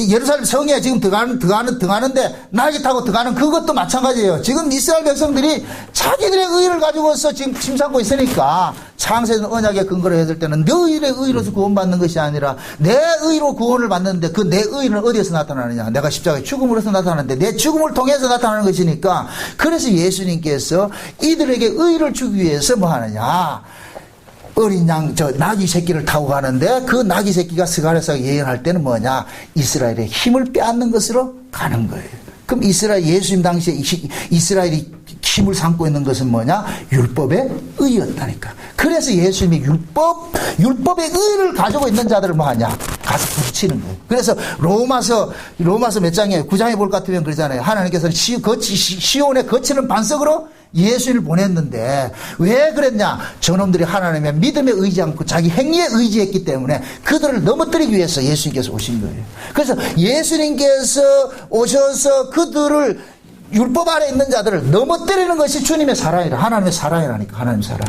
예루살렘 성에 지금 들어가는데 날개 타고 들어가는 그것도 마찬가지예요. 지금 이스라엘 백성들이 자기들의 의를 가지고서 지금 심삼고 있으니까 창세전 언약에 근거로 했을 때는 너희의 의로서 구원받는 것이 아니라 내 의로 구원을 받는데 그 내 의는 어디에서 나타나느냐? 내가 십자가의 죽음으로서 나타나는데 내 죽음을 통해서 나타나는 것이니까. 그래서 예수님께서 이들에게 의를 주기 위해서 뭐 하느냐? 어린 양, 나귀 새끼를 타고 가는데 그 나귀 새끼가 스가랴서 예언할 때는 뭐냐? 이스라엘의 힘을 빼앗는 것으로 가는 거예요. 그럼 예수님 당시에 이스라엘이 힘을 삼고 있는 것은 뭐냐? 율법의 의였다니까. 그래서 예수님이 율법의 의를 가지고 있는 자들을 뭐 하냐? 가서 부딪히는 거예요. 그래서 로마서 몇 장에 9장에 볼 것 같으면 그러잖아요. 하나님께서는 시온에 거치는 반석으로 예수님을 보냈는데 왜 그랬냐? 저놈들이 하나님의 믿음에 의지 않고 자기 행위에 의지했기 때문에 그들을 넘어뜨리기 위해서 예수님께서 오신 거예요. 그래서 예수님께서 오셔서 그들을 율법 아래 있는 자들을 넘어뜨리는 것이 주님의 사랑이라. 하나님의 사랑이라니까. 하나님의 사랑.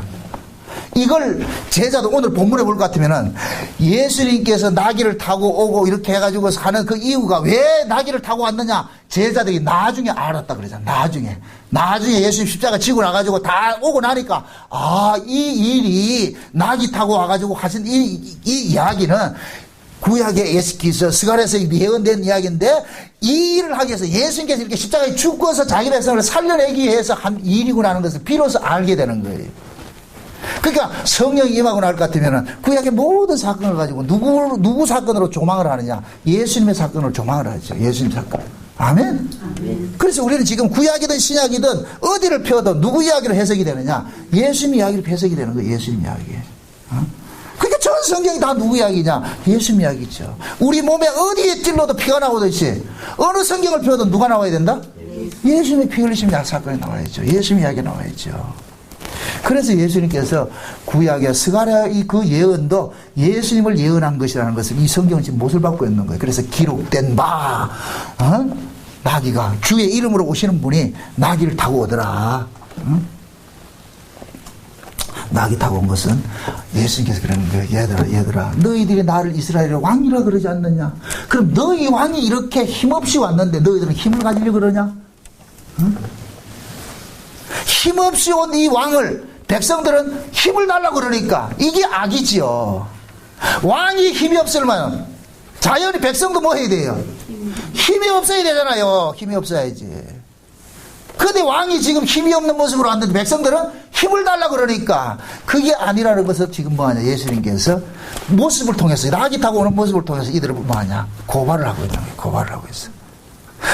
이걸 제자도 오늘 본문에 볼 것 같으면은 예수님께서 나귀를 타고 오고 이렇게 해가지고 하는 그 이유가 왜 나귀를 타고 왔느냐? 제자들이 나중에 알았다 그러잖아. 나중에 예수님 십자가 지고 나가지고 다 오고 나니까 이 일이 나귀 타고 와가지고 하신 이 이야기는 구약의 에스키서 스가랴에서 예언된 이야기인데 이 일을 하기 위해서 예수님께서 이렇게 십자가에 죽어서 자기 백성을 살려내기 위해서 한 일이구나 하는 것을 비로소 알게 되는 거예요. 그러니까 성령이 임하고 날 것 같으면 구약의 모든 사건을 가지고 누구 사건으로 조망을 하느냐? 예수님의 사건으로 조망을 하죠. 예수님 사건. 아멘? 그래서 우리는 지금 구약이든 신약이든 어디를 펴도 누구 이야기로 해석이 되느냐? 예수님 이야기로 해석이 되는 거예요. 예수님 이야기. 그러니까 전 성경이 다 누구 이야기냐? 예수님 이야기죠. 우리 몸에 어디에 찔러도 피가 나오듯이 어느 성경을 펴도 누가 나와야 된다? 예수님의 피 흘리심 사건이 나와야죠. 예수님 이야기가 나와야죠. 그래서 예수님께서 구약의 스가랴의 그 예언도 예수님을 예언한 것이라는 것을 이 성경은 지금 못을 받고 있는 거예요. 그래서 기록된 바 나귀가 주의 이름으로 오시는 분이 나귀를 타고 오더라. 나귀 타고 온 것은 예수님께서 그러는 거예요. 얘들아 너희들이 나를 이스라엘의 왕이라 그러지 않느냐? 그럼 너희 왕이 이렇게 힘없이 왔는데 너희들은 힘을 가지려고 그러냐? 힘없이 온 이 왕을 백성들은 힘을 달라고 그러니까 이게 악이지요. 왕이 힘이 없으면 자연히 백성도 뭐 해야 돼요? 힘이 없어야 되잖아요. 힘이 없어야지. 근데 왕이 지금 힘이 없는 모습으로 왔는데 백성들은 힘을 달라고 그러니까 그게 아니라는 것을 지금 뭐하냐? 예수님께서 모습을 통해서 나귀 타고 오는 모습을 통해서 이들을 뭐하냐? 고발을 하고 있는 거예요. 고발을 하고 있어요.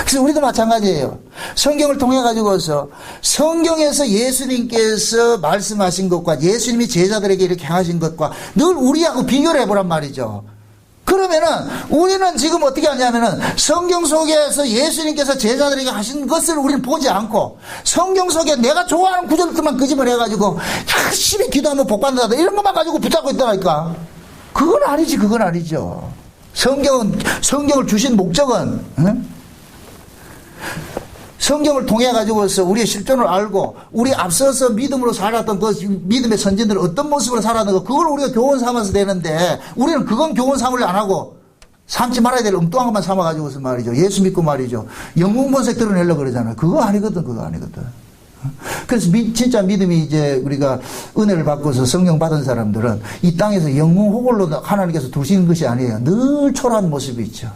그래서 우리도 마찬가지예요. 성경을 통해 가지고서 성경에서 예수님께서 말씀하신 것과 예수님이 제자들에게 이렇게 행하신 것과 늘 우리하고 비교를 해보란 말이죠. 그러면은 우리는 지금 어떻게 하냐면은 성경 속에서 예수님께서 제자들에게 하신 것을 우리는 보지 않고 성경 속에 내가 좋아하는 구절들만 끄집어 내가지고 열심히 기도하면 복 받는다 이런 것만 가지고 붙잡고 있다니까. 그건 아니지. 그건 아니죠. 성경을 주신 목적은 성경을 통해 가지고서 우리의 실존을 알고 우리 앞서서 믿음으로 살았던 그 믿음의 선진들은 어떤 모습으로 살았는가 그걸 우리가 교훈 삼아서 되는데 우리는 그건 교훈 삼을 안 하고 삼지 말아야 될 엉뚱한 것만 삼아 가지고서 말이죠. 예수 믿고 말이죠. 영웅 본색 드러내려고 그러잖아요. 그거 아니거든. 그래서 진짜 믿음이 이제 우리가 은혜를 받고서 성령 받은 사람들은 이 땅에서 영웅 호골로 하나님께서 두시는 것이 아니에요. 늘 초라한 모습이 있죠.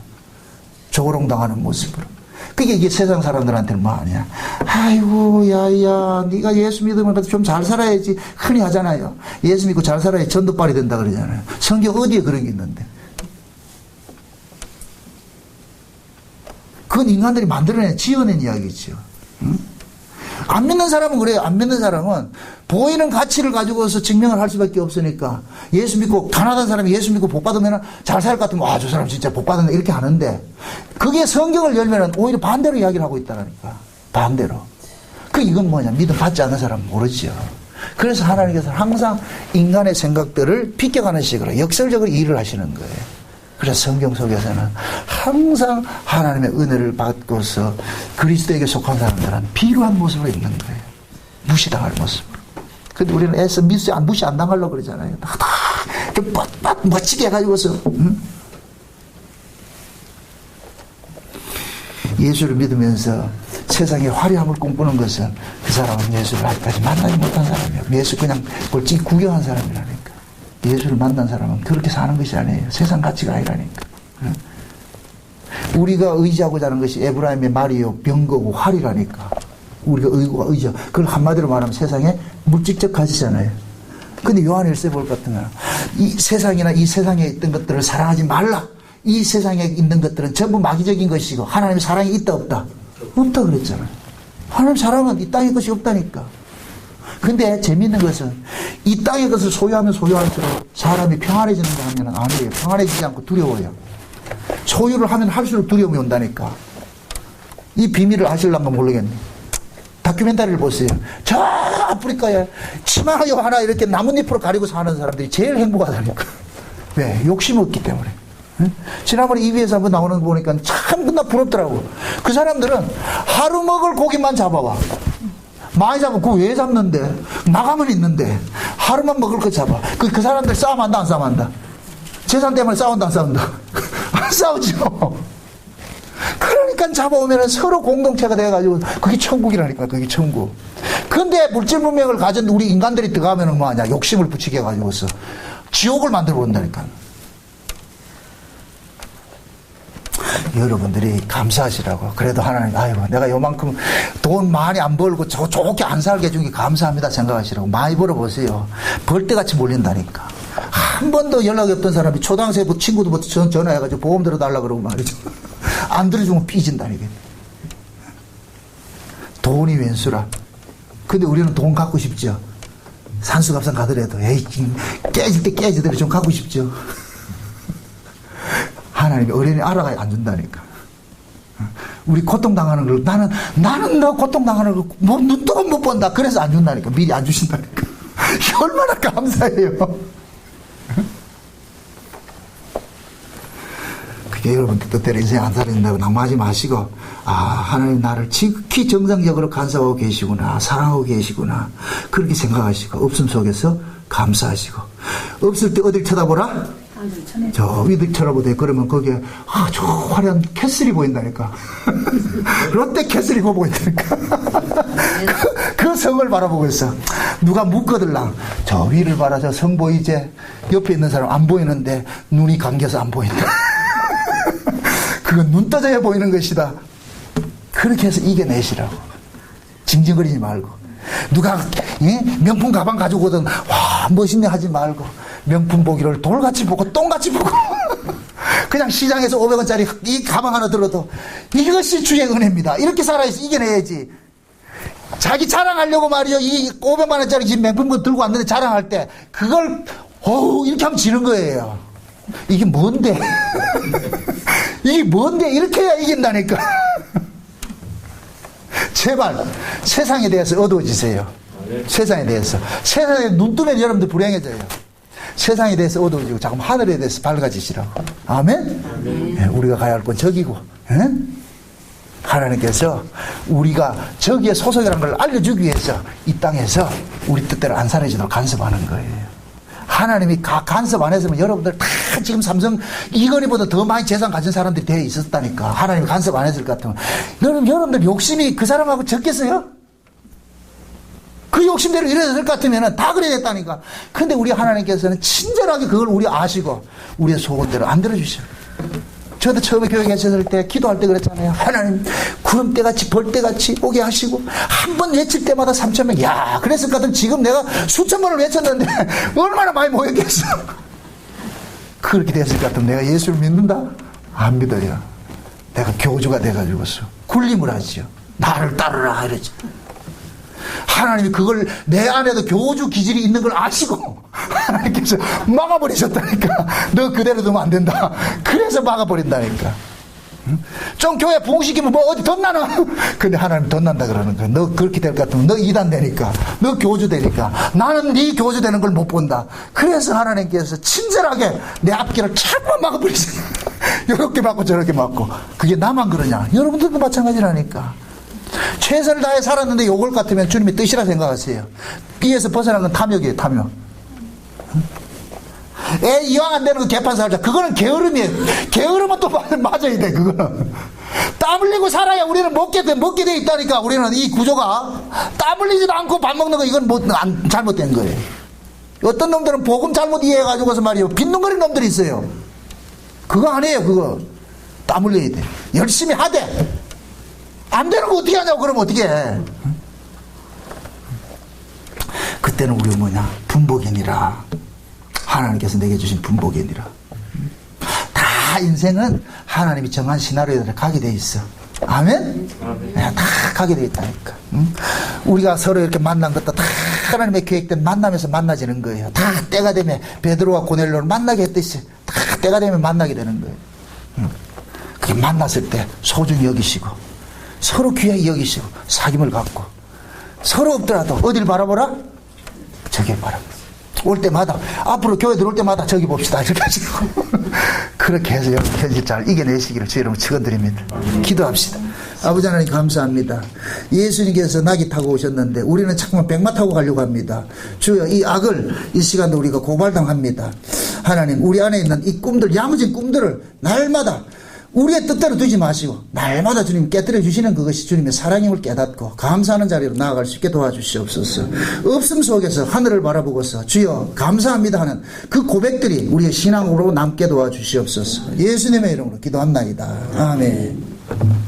조롱당하는 모습으로. 그게 이게 세상 사람들한테는 뭐 아니야. 아이고, 야야, 네가 예수 믿으면 좀 잘 살아야지. 흔히 하잖아요. 예수 믿고 잘 살아야 전도빨이 된다 그러잖아요. 성경 어디에 그런 게 있는데. 그건 인간들이 만들어낸, 지어낸 이야기죠. 응? 안 믿는 사람은 그래요. 안 믿는 사람은 보이는 가치를 가지고서 증명을 할 수밖에 없으니까 예수 믿고 가난한 사람이 예수 믿고 복 받으면 잘 살 것 같으면 저 사람 진짜 복 받았네 이렇게 하는데 그게 성경을 열면 오히려 반대로 이야기를 하고 있다니까. 반대로. 이건 뭐냐? 믿음 받지 않는 사람은 모르죠. 그래서 하나님께서 항상 인간의 생각들을 비껴가는 식으로 역설적으로 일을 하시는 거예요. 그래서 성경 속에서는 항상 하나님의 은혜를 받고서 그리스도에게 속한 사람들은 비루한 모습으로 있는 거예요. 무시당할 모습으로. 근데 우리는 애써 무시 안 당하려고 그러잖아요. 멋지게 해가지고서. 예수를 믿으면서 세상의 화려함을 꿈꾸는 것은 그 사람은 예수를 아직까지 만나지 못한 사람이에요. 예수 그냥 멀찍이 구경한 사람이라니까. 예수를 만난 사람은 그렇게 사는 것이 아니에요. 세상 가치가 아니라니까. 우리가 의지하고자 하는 것이 에브라임의 말이요 병거고 활이라니까. 우리가 의고가 의지하. 그걸 한마디로 말하면 세상에 물질적 가치잖아요. 근데 요한일서에 볼 것 같으면 이 세상이나 이 세상에 있던 것들을 사랑하지 말라. 이 세상에 있는 것들은 전부 마귀적인 것이고 하나님의 사랑이 있다 없다? 없다 그랬잖아요. 하나님 사랑은 이 땅의 것이 없다니까. 근데 재미있는 것은 이 땅의 것을 소유하면 소유할수록 사람이 평안해지는가 하면 아니에요. 평안해지지 않고 두려워요. 소유를 하면 할수록 두려움이 온다니까. 이 비밀을 아실란가 모르겠네. 다큐멘터리를 보세요. 저 아프리카에 치마요 하나 이렇게 나뭇잎으로 가리고 사는 사람들이 제일 행복하다니까. 왜? 욕심 없기 때문에. 응? 지난번에 EBS 한번 나오는 거 보니까 참 나 부럽더라고. 그 사람들은 하루 먹을 고기만 잡아와. 많이 잡으면 그거 왜 잡는데? 나가면 있는데 하루만 먹을 거 잡아. 그 사람들 싸움한다 안 싸움한다? 재산 때문에 싸운다 안 싸운다? 안 싸우죠. 그러니까 잡아오면 서로 공동체가 돼가지고 그게 천국이라니까. 그게 천국. 근데 물질 문명을 가진 우리 인간들이 들어가면 뭐하냐, 욕심을 붙이게 해가지고서 지옥을 만들어 본다니까. 여러분들이 감사하시라고. 그래도 하나님, 아이고 내가 요만큼 돈 많이 안 벌고 좋게 안 살게 해준 게 감사합니다 생각하시라고. 많이 벌어보세요. 벌떼같이 몰린다니까. 한 번도 연락이 없던 사람이 초등학생 친구들부터 전화해가지고 보험 들어달라 그러고 말이죠. 안 들어주면 삐진다니까. 돈이 왼수라. 근데 우리는 돈 갖고 싶죠. 산수갑산 가더라도 에이 깨질 때 깨지더라도 좀 갖고 싶죠. 하나님이 어린이 알아가야 안 준다니까. 우리 고통당하는 걸 나는 너 고통당하는 걸 뭐 눈도 못 본다. 그래서 안 준다니까. 미리 안 주신다니까. 얼마나 감사해요. 그게 여러분들 뜻대로 인생 안 살아진다고 낙마하지 마시고, 아 하나님 나를 지극히 정상적으로 간섭하고 계시구나, 사랑하고 계시구나, 그렇게 생각하시고 없음 속에서 감사하시고, 없을 때 어딜 쳐다보라? 저 위들 쳐다보대. 그러면 거기에 저 화려한 캐슬이 보인다니까. 롯데 캐슬이 보인다니까. 그 성을 바라보고 있어. 누가 묻거들랑 저 위를 봐라. 저 성 보이지? 옆에 있는 사람 안 보이는데 눈이 감겨서 안 보인다. 그건 눈 떠져야 보이는 것이다. 그렇게 해서 이겨내시라고. 징징거리지 말고. 누가 명품 가방 가지고 오든 와 멋있네 하지 말고, 명품 보기를 돌같이 보고 똥같이 보고 그냥 시장에서 500원짜리 이 가방 하나 들어도 이것이 주의 은혜입니다. 이렇게 살아서 이겨내야지. 자기 자랑하려고 말이요, 이 500만원짜리 집 명품권 들고 왔는데 자랑할 때 그걸 이렇게 하면 지는 거예요. 이게 뭔데? 이게 뭔데? 이렇게 해야 이긴다니까. 제발 세상에 대해서 어두워지세요. 세상에 대해서. 세상에 눈 뜨면 여러분들 불행해져요. 세상에 대해서 어두워지고 자꾸 하늘에 대해서 밝아지시라고. 아멘? 네, 우리가 가야 할 건 저기고, 하나님께서 우리가 저기에 소속이라는 걸 알려주기 위해서 이 땅에서 우리 뜻대로 안 살아지도록 간섭하는 거예요. 하나님이 간섭 안 했으면 여러분들 다 지금 삼성 이건희보다 더 많이 재산 가진 사람들이 되어 있었다니까. 하나님이 간섭 안 했을 것 같으면 여러분들 욕심이 그 사람하고 적겠어요? 그 욕심대로 이래졌을 것 같으면 다 그래야 됐다니까. 근데 우리 하나님께서는 친절하게 그걸 우리 아시고 우리의 소원대로 안 들어주셔요. 저도 처음에 교회에 있었을 때 기도할 때 그랬잖아요. 하나님 구름대같이 벌떼같이 오게 하시고, 한 번 외칠 때마다 3,000명. 야, 그랬을 것 같으면 지금 내가 수천 번을 외쳤는데 얼마나 많이 모였겠어. 그렇게 됐을 것 같으면 내가 예수를 믿는다? 안 믿어요. 내가 교주가 돼가지고서 굴림을 하지요. 나를 따르라 이러지. 하나님이 그걸 내 안에도 교주 기질이 있는 걸 아시고 하나님께서 막아버리셨다니까. 너 그대로 두면 안 된다. 그래서 막아버린다니까. 좀 교회 부흥시키면 뭐 어디 덧나나. 근데 하나님 덧난다 그러는 거야. 너 그렇게 될 것 같으면 너 이단 되니까, 너 교주 되니까 나는 네 교주 되는 걸 못 본다. 그래서 하나님께서 친절하게 내 앞길을 자꾸만 막아버리세요. 이렇게 막고 저렇게 막고. 그게 나만 그러냐? 여러분들도 마찬가지라니까. 최선을 다해 살았는데 요걸 같으면 주님의 뜻이라 생각하세요. 삐에서 벗어난 건 탐욕이에요. 탐욕. 애 이왕 안 되는 거 개판 살자. 그거는 게으름이에요. 게으름은 또 맞아야 돼. 그거는 땀 흘리고 살아야 우리는 먹게 돼 있다니까. 우리는 이 구조가 땀 흘리지도 않고 밥 먹는 거, 이건 잘못된 거예요. 어떤 놈들은 복음 잘못 이해해가지고서 말이에요, 빈둥거리는 놈들이 있어요. 그거 아니에요. 그거 땀 흘려야 돼. 열심히 하되 안 되는 거 어떻게 하냐고. 그러면 어떻게 해? 그때는 우리 뭐냐? 분복이니라. 하나님께서 내게 주신 분복이니라. 다 인생은 하나님이 정한 시나리오대로 가게 돼 있어. 아멘? 다 가게 돼 있다니까. 우리가 서로 이렇게 만난 것도 다 하나님의 계획된 만나면서 만나지는 거예요. 다 때가 되면 베드로와 고넬료를 만나게 했듯이 다 때가 되면 만나게 되는 거예요. 그게 만났을 때 소중히 여기시고 서로 귀하게 여기시고 사귐을 갖고 서로 없더라도 어딜 바라보라? 저길 바라보라. 올 때마다 앞으로 교회 들어올 때마다 저기 봅시다 이렇게 하시고 그렇게 해서 여러분 현실 잘 이겨내시기를 주 여러분 축원드립니다. 기도합시다. 아버지 하나님 감사합니다. 예수님께서 낙이 타고 오셨는데 우리는 자꾸만 백마 타고 가려고 합니다. 주여 이 악을 이 시간도 우리가 고발당합니다. 하나님 우리 안에 있는 이 꿈들 야무진 꿈들을 날마다 우리의 뜻대로 두지 마시고 날마다 주님 깨뜨려 주시는 그것이 주님의 사랑임을 깨닫고 감사하는 자리로 나아갈 수 있게 도와주시옵소서. 없음 속에서 하늘을 바라보고서 주여 감사합니다 하는 그 고백들이 우리의 신앙으로 남게 도와주시옵소서. 예수님의 이름으로 기도합나이다. 아멘.